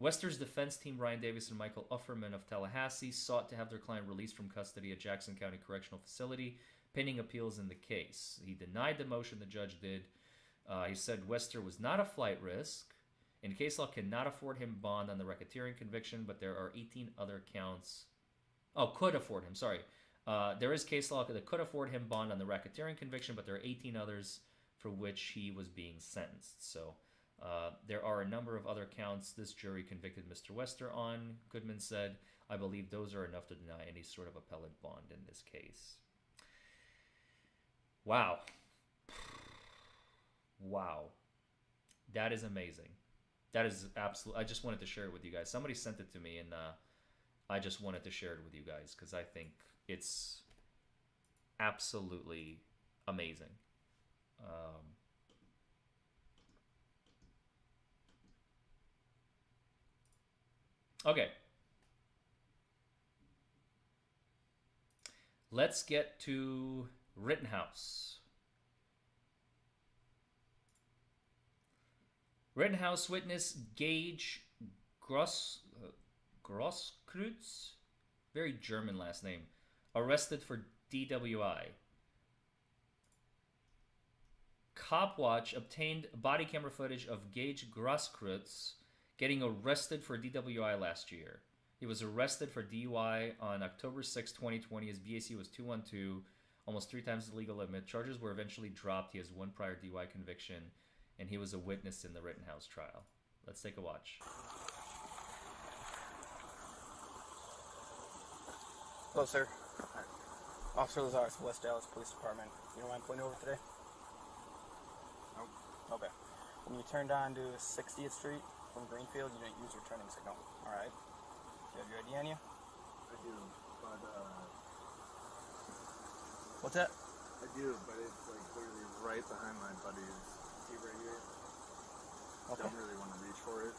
Wester's defense team, Ryan Davis and Michael Ufferman of Tallahassee, sought to have their client released from custody at Jackson County Correctional Facility, pending appeals in the case. He denied the motion, the judge did. He said Wester was not a flight risk In case law cannot afford him bond on the racketeering conviction, but there are 18 other counts. Oh, could afford him. Sorry. There is case law that could afford him bond on the racketeering conviction, but there are 18 others for which he was being sentenced. So there are a number of other counts this jury convicted Mr. Wester on, Goodman said. I believe those are enough to deny any sort of appellate bond in this case. Wow. Wow. That is amazing. That is absolute. I just wanted to share it with you guys. Somebody sent it to me, and I just wanted to share it with you guys because I think it's absolutely amazing. Okay. Let's get to Rittenhouse. Rittenhouse witness Gage Grosskreutz, very German last name, arrested for DWI. Copwatch obtained body camera footage of Gage Grosskreutz getting arrested for DWI last year. He was arrested for DUI on October 6, 2020. His BAC was 212, almost 3 times the legal limit. Charges were eventually dropped. He has 1 prior DUI conviction, and he was a witness in the Rittenhouse trial. Let's take a watch. Hello, sir. Officer Lazarus, West Dallas Police Department. You don't mind pulling over today? No. Okay. When you turned on to 60th Street from Greenfield, you didn't use your turning signal. All right. Do you have your ID on you? I do, but What's that? I do, but it's like literally right behind my buddy's seat right here. Okay. Don't really want to reach for it.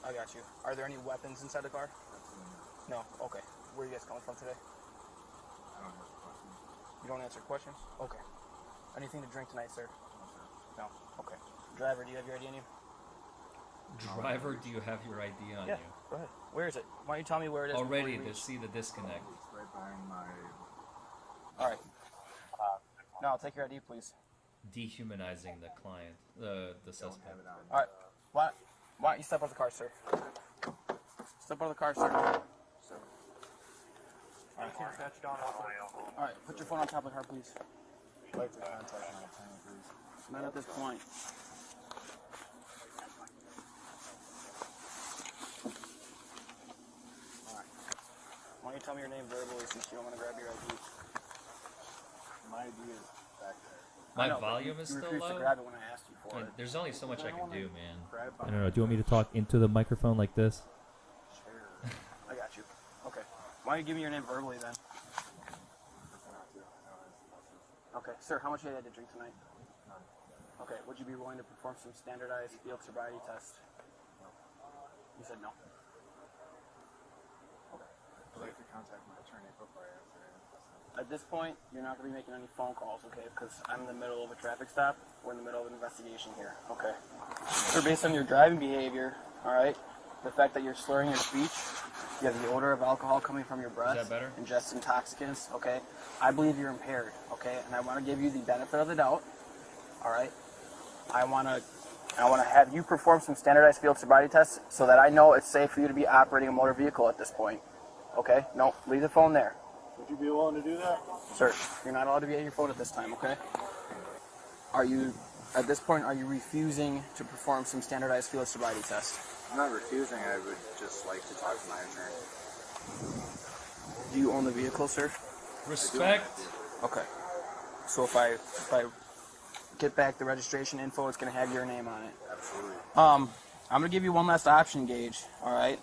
I got you. Are there any weapons inside the car? Absolutely No. not. Okay. Where are you guys coming from today? I don't have questions. You don't answer questions? Okay. Anything to drink tonight, sir? No, sir. No. Okay. Driver, do you have your ID on you? Driver, do you have your ID on Yeah. you? Go ahead. Where is it? Why don't you tell me where it is? Already before you to reach? see the disconnect. It's right behind my... All right. No, I'll take your ID, please. Dehumanizing the client, the Don't suspect. have it on. All right. Why don't you step out of the car, sir? Step out of the car, sir. So, All right. All right. Put your phone on top of the car, please. I'd like to contact my attorney, please. Not at this point. All right. Why don't you tell me your name verbally since you don't want to grab your ID? My ID is back there. My I know, but volume you is still refused to low. grab it when I asked you for And it. there's only so much I can do, man. Grab I don't know. Do you want me to talk into the microphone like this? Sure. I got you. Okay. Why don't you give me your name verbally then? Okay. Sir, how much did you have to drink tonight? Okay. Would you be willing to perform some standardized field sobriety test? No. You said no. I'd like to contact my attorney before I answer any questions. At this point, you're not going to be making any phone calls, okay? Because I'm in the middle of a traffic stop. We're in the middle of an investigation here, okay? So based on your driving behavior, all right, the fact that you're slurring your speech, you have the odor of alcohol coming from your breath, that better? ingest intoxicants, okay? I believe you're impaired, okay? And I want to give you the benefit of the doubt, all right? I want to have you perform some standardized field sobriety tests so that I know it's safe for you to be operating a motor vehicle at this point, okay? No, leave the phone there. Would you be willing to do that? Sir, you're not allowed to be at your phone at this time, okay? At this point, are you refusing to perform some standardized field sobriety test? I'm not refusing. I would just like to talk to my attorney. Do you own the vehicle, sir? Respect. Okay. So if I get back the registration info, it's going to have your name on it. Absolutely. I'm going to give you one last option, Gage, all right?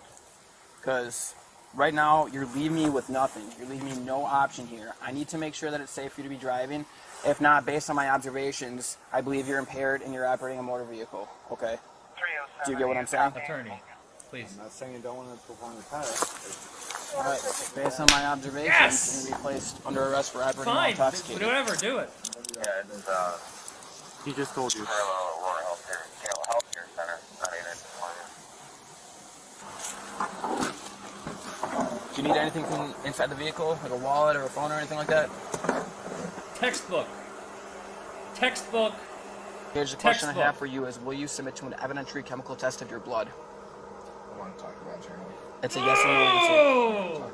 Because right now, you're leaving me with nothing. You're leaving me no option here. I need to make sure that it's safe for you to be driving. If not, based on my observations, I believe you're impaired and you're operating a motor vehill, okay? Do you get what I'm saying? Attorney, please. I'm not saying you don't want to perform the test. All right. Based on my observations, Yes! you're going to be placed under arrest for operating while Fine. intoxicated. Whatever. Do it. Yeah, it's, he just told you. Do you need anything from inside the vehicle, like a wallet or a phone or anything like that? Textbook. Here's the question I Textbook. have for you is, will you submit to an evidentiary chemical test of your blood? I want to talk about your It's a yes or no answer. Oh!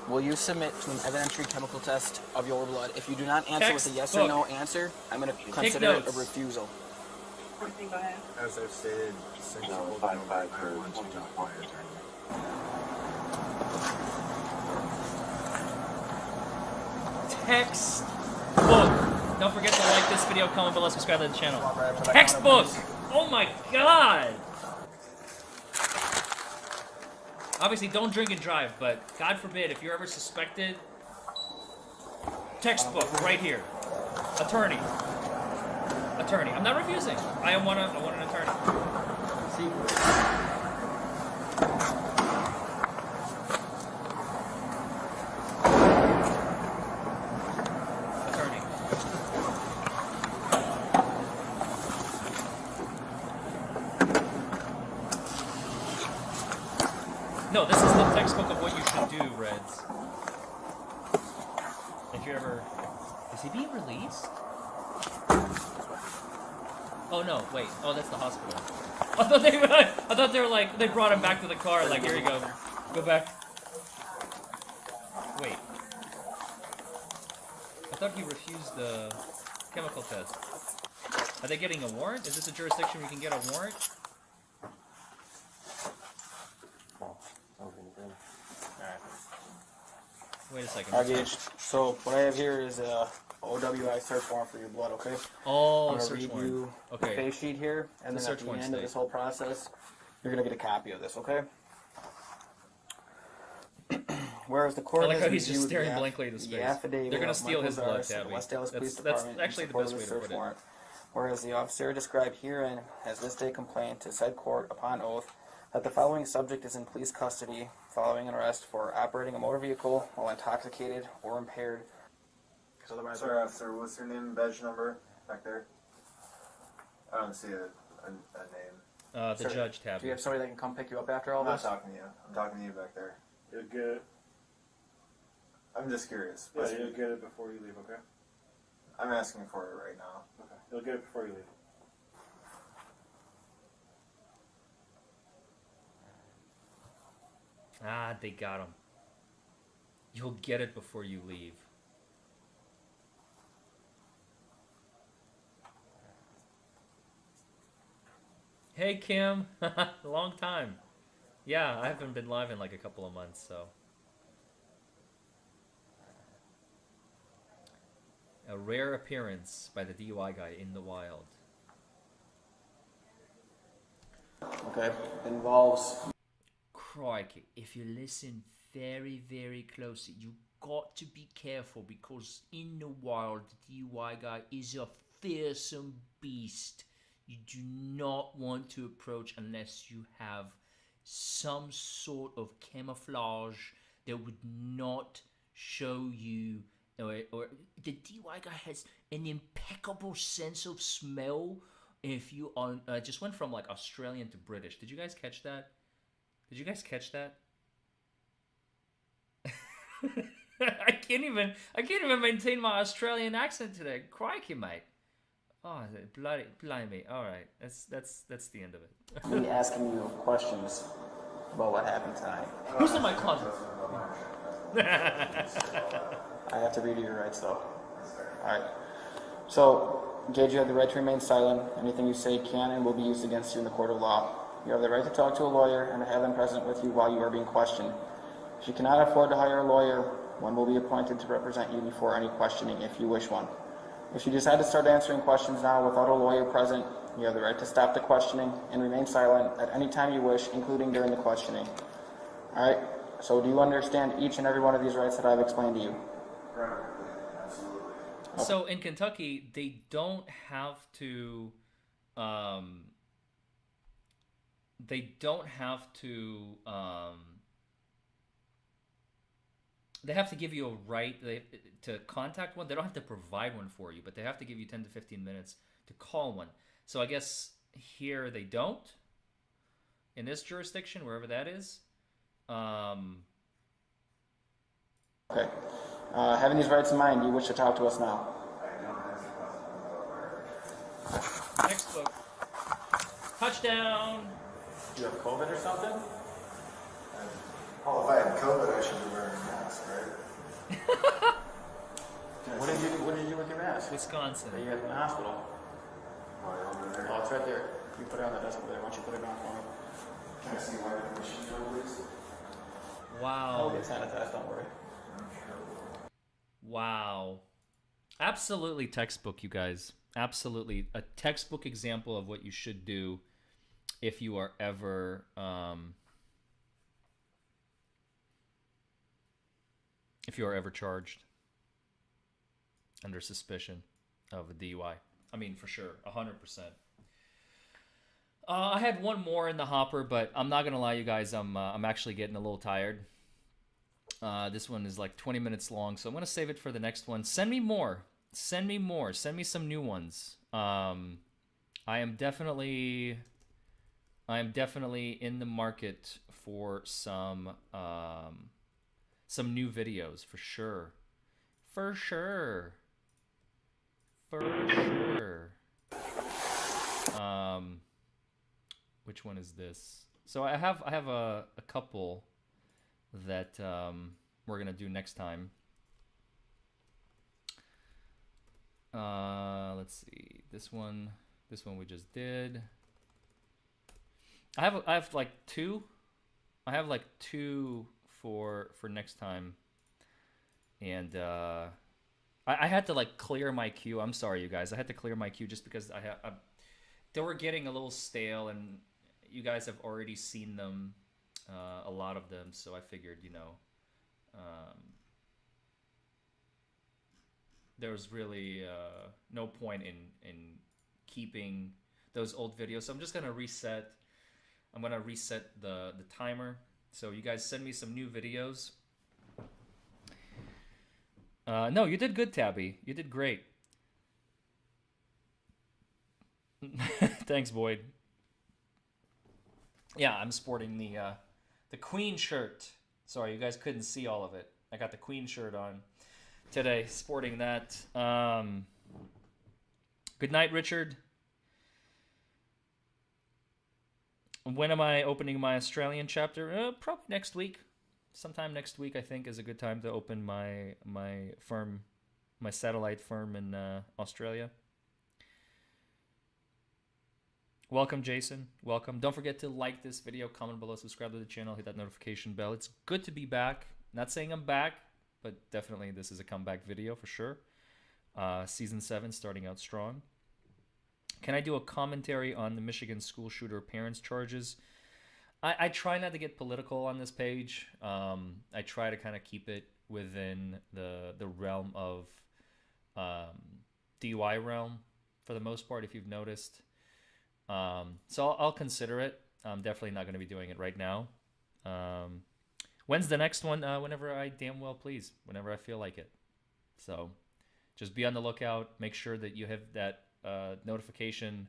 Will you submit to an evidentiary chemical test of your blood? If you do not answer with a yes or Textbook. no answer, I'm going to consider it a notes. refusal. As I've stated, since you hold I want to talk to my attorney. Textbook. Don't forget to like this video, comment below, subscribe to the channel. Textbook. Oh my god. Obviously, don't drink and drive, but God forbid, if you're ever suspected, textbook right here. Attorney. Attorney. I'm not refusing. I want an attorney. Attorney. No, this is the textbook of what you should do, Reds. If you ever... Is he being released? Oh no, wait. Oh, that's the hospital. I thought they were like, they brought him back to the car, like, here you go. Go back. Wait. I thought he refused the chemical test. Are they getting a warrant? Is this a jurisdiction where you can get a warrant? Wait a second. Alright, Gage. So what I have here is a OWI search warrant for your blood, okay? Oh, I'm gonna search read warrant. you Okay. the face sheet here, and The then search at the warrant end of state. this whole process, you're gonna get a copy of this, okay? Whereas the court I like has how he's just reviewed staring the blankly into space. The affidavit They're gonna of steal his Michael blood, Zaris of the Tabby. West Dallas Police That's Department actually in the support best of way to search put it. warrant. Whereas the officer described herein has this day complained to said court upon oath that the following subject is in police custody following an arrest for operating a motor vehicle while intoxicated or impaired. Otherwise, Sorry, officer, what's your name and badge number back there? I don't see a name. The judge, Tabby. Do you have somebody that can come pick you up after all I'm not this? talking to you. I'm talking to you back there. You'll get it. I'm just curious. Yeah, you'll get it before you leave, okay? I'm asking for it right now. Okay. You'll get it before you leave. Ah, they got him. You'll get it before you leave. Hey, Kim. Long time. Yeah, I haven't been live in like a couple of months, so. A rare appearance by the DUI guy in the wild. Okay, involves... Crikey, if you listen very, very closely, you got to be careful because in the wild, the DUI guy is a fearsome beast. You do not want to approach unless you have some sort of camouflage that would not show you, or the DUI guy has an impeccable sense of smell. If you are, just went from like Australian to British. Did you guys catch that? Did you guys catch that? I can't even maintain my Australian accent today. Crikey, mate. Oh, blimey. All right, that's the end of it. Me asking you questions about what happened tonight. Who's in my closet? I have to read you your rights, though. All right. So, Gage, you have the right to remain silent. Anything you say can and will be used against you in the court of law. You have the right to talk to a lawyer and to have them present with you while you are being questioned. If you cannot afford to hire a lawyer, one will be appointed to represent you before any questioning if you wish one. If you decide to start answering questions now without a lawyer present, you have the right to stop the questioning and remain silent at any time you wish, including during the questioning. All right? So do you understand each and every one of these rights that I've explained to you? Absolutely. So in Kentucky, they don't have to. They have to give you a right to contact one. They don't have to provide one for you, but they have to give you 10 to 15 minutes to call one. So I guess here they don't. In this jurisdiction, wherever that is. Okay. Having these rights in mind, do you wish to talk to us now? Textbook. Touchdown. Do you have COVID or something? Oh, if I had COVID, I should be wearing a mask, right? What did you do with your mask? Wisconsin. Are you at the hospital? Over there. Oh, it's right there. You put it on the desk over there. Why don't you put it on for me? Can I see why the machine gun, please? Wow. I'll get sanitized, don't worry. Wow. Absolutely textbook, you guys. Absolutely. A textbook example of what you should do if you are ever charged under suspicion of a DUI. I mean, for sure, 100%. I had one more in the hopper, but I'm not gonna lie, you guys. I'm actually getting a little tired. This one is like 20 minutes long, so I'm gonna save it for the next one. Send me more. Send me more. Send me some new ones. I am definitely in the market for some new videos for sure. For sure. Which one is this? So I have a couple that we're gonna do next time. Let's see. This one we just did. I have like two. I have like two for next time. And I had to like clear my queue. I'm sorry, you guys. I had to clear my queue just because they were getting a little stale, and you guys have already seen them, a lot of them. So I figured, there was really no point in keeping those old videos. So I'm just gonna reset. I'm gonna reset the timer. So you guys send me some new videos. No, you did good, Tabby. You did great. Thanks, Boyd. Yeah, I'm sporting the Queen shirt. Sorry, you guys couldn't see all of it. I got the Queen shirt on today, sporting that. Good night, Richard. When am I opening my Australian chapter? Probably next week. Sometime next week, I think, is a good time to open my firm, my satellite firm in Australia. Welcome, Jason. Welcome. Don't forget to like this video, comment below, subscribe to the channel, hit that notification bell. It's good to be back. Not saying I'm back, but definitely this is a comeback video for sure. Season 7 starting out strong. Can I do a commentary on the Michigan school shooter parents' charges? I try not to get political on this page. I try to kind of keep it within the realm of DUI realm for the most part, if you've noticed. So I'll consider it. I'm definitely not going to be doing it right now. When's the next one? Whenever I damn well please, whenever I feel like it. So just be on the lookout. Make sure that you have that notification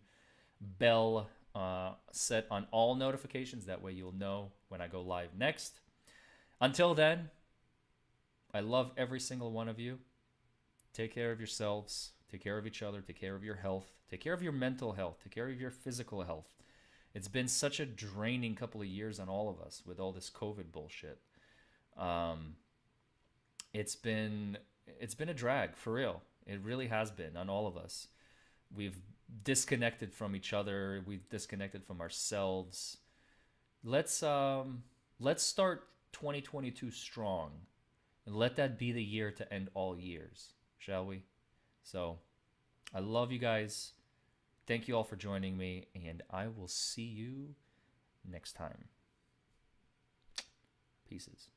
bell set on all notifications. That way you'll know when I go live next. Until then, I love every single one of you. Take care of yourselves. Take care of each other. Take care of your health. Take care of your mental health. Take care of your physical health. It's been such a draining couple of years on all of us with all this COVID bullshit. It's been a drag, for real. It really has been on all of us. We've disconnected from each other. We've disconnected from ourselves. Let's start 2022 strong, and let that be the year to end all years, shall we? So, I love you guys. Thank you all for joining me, and I will see you next time. Pieces.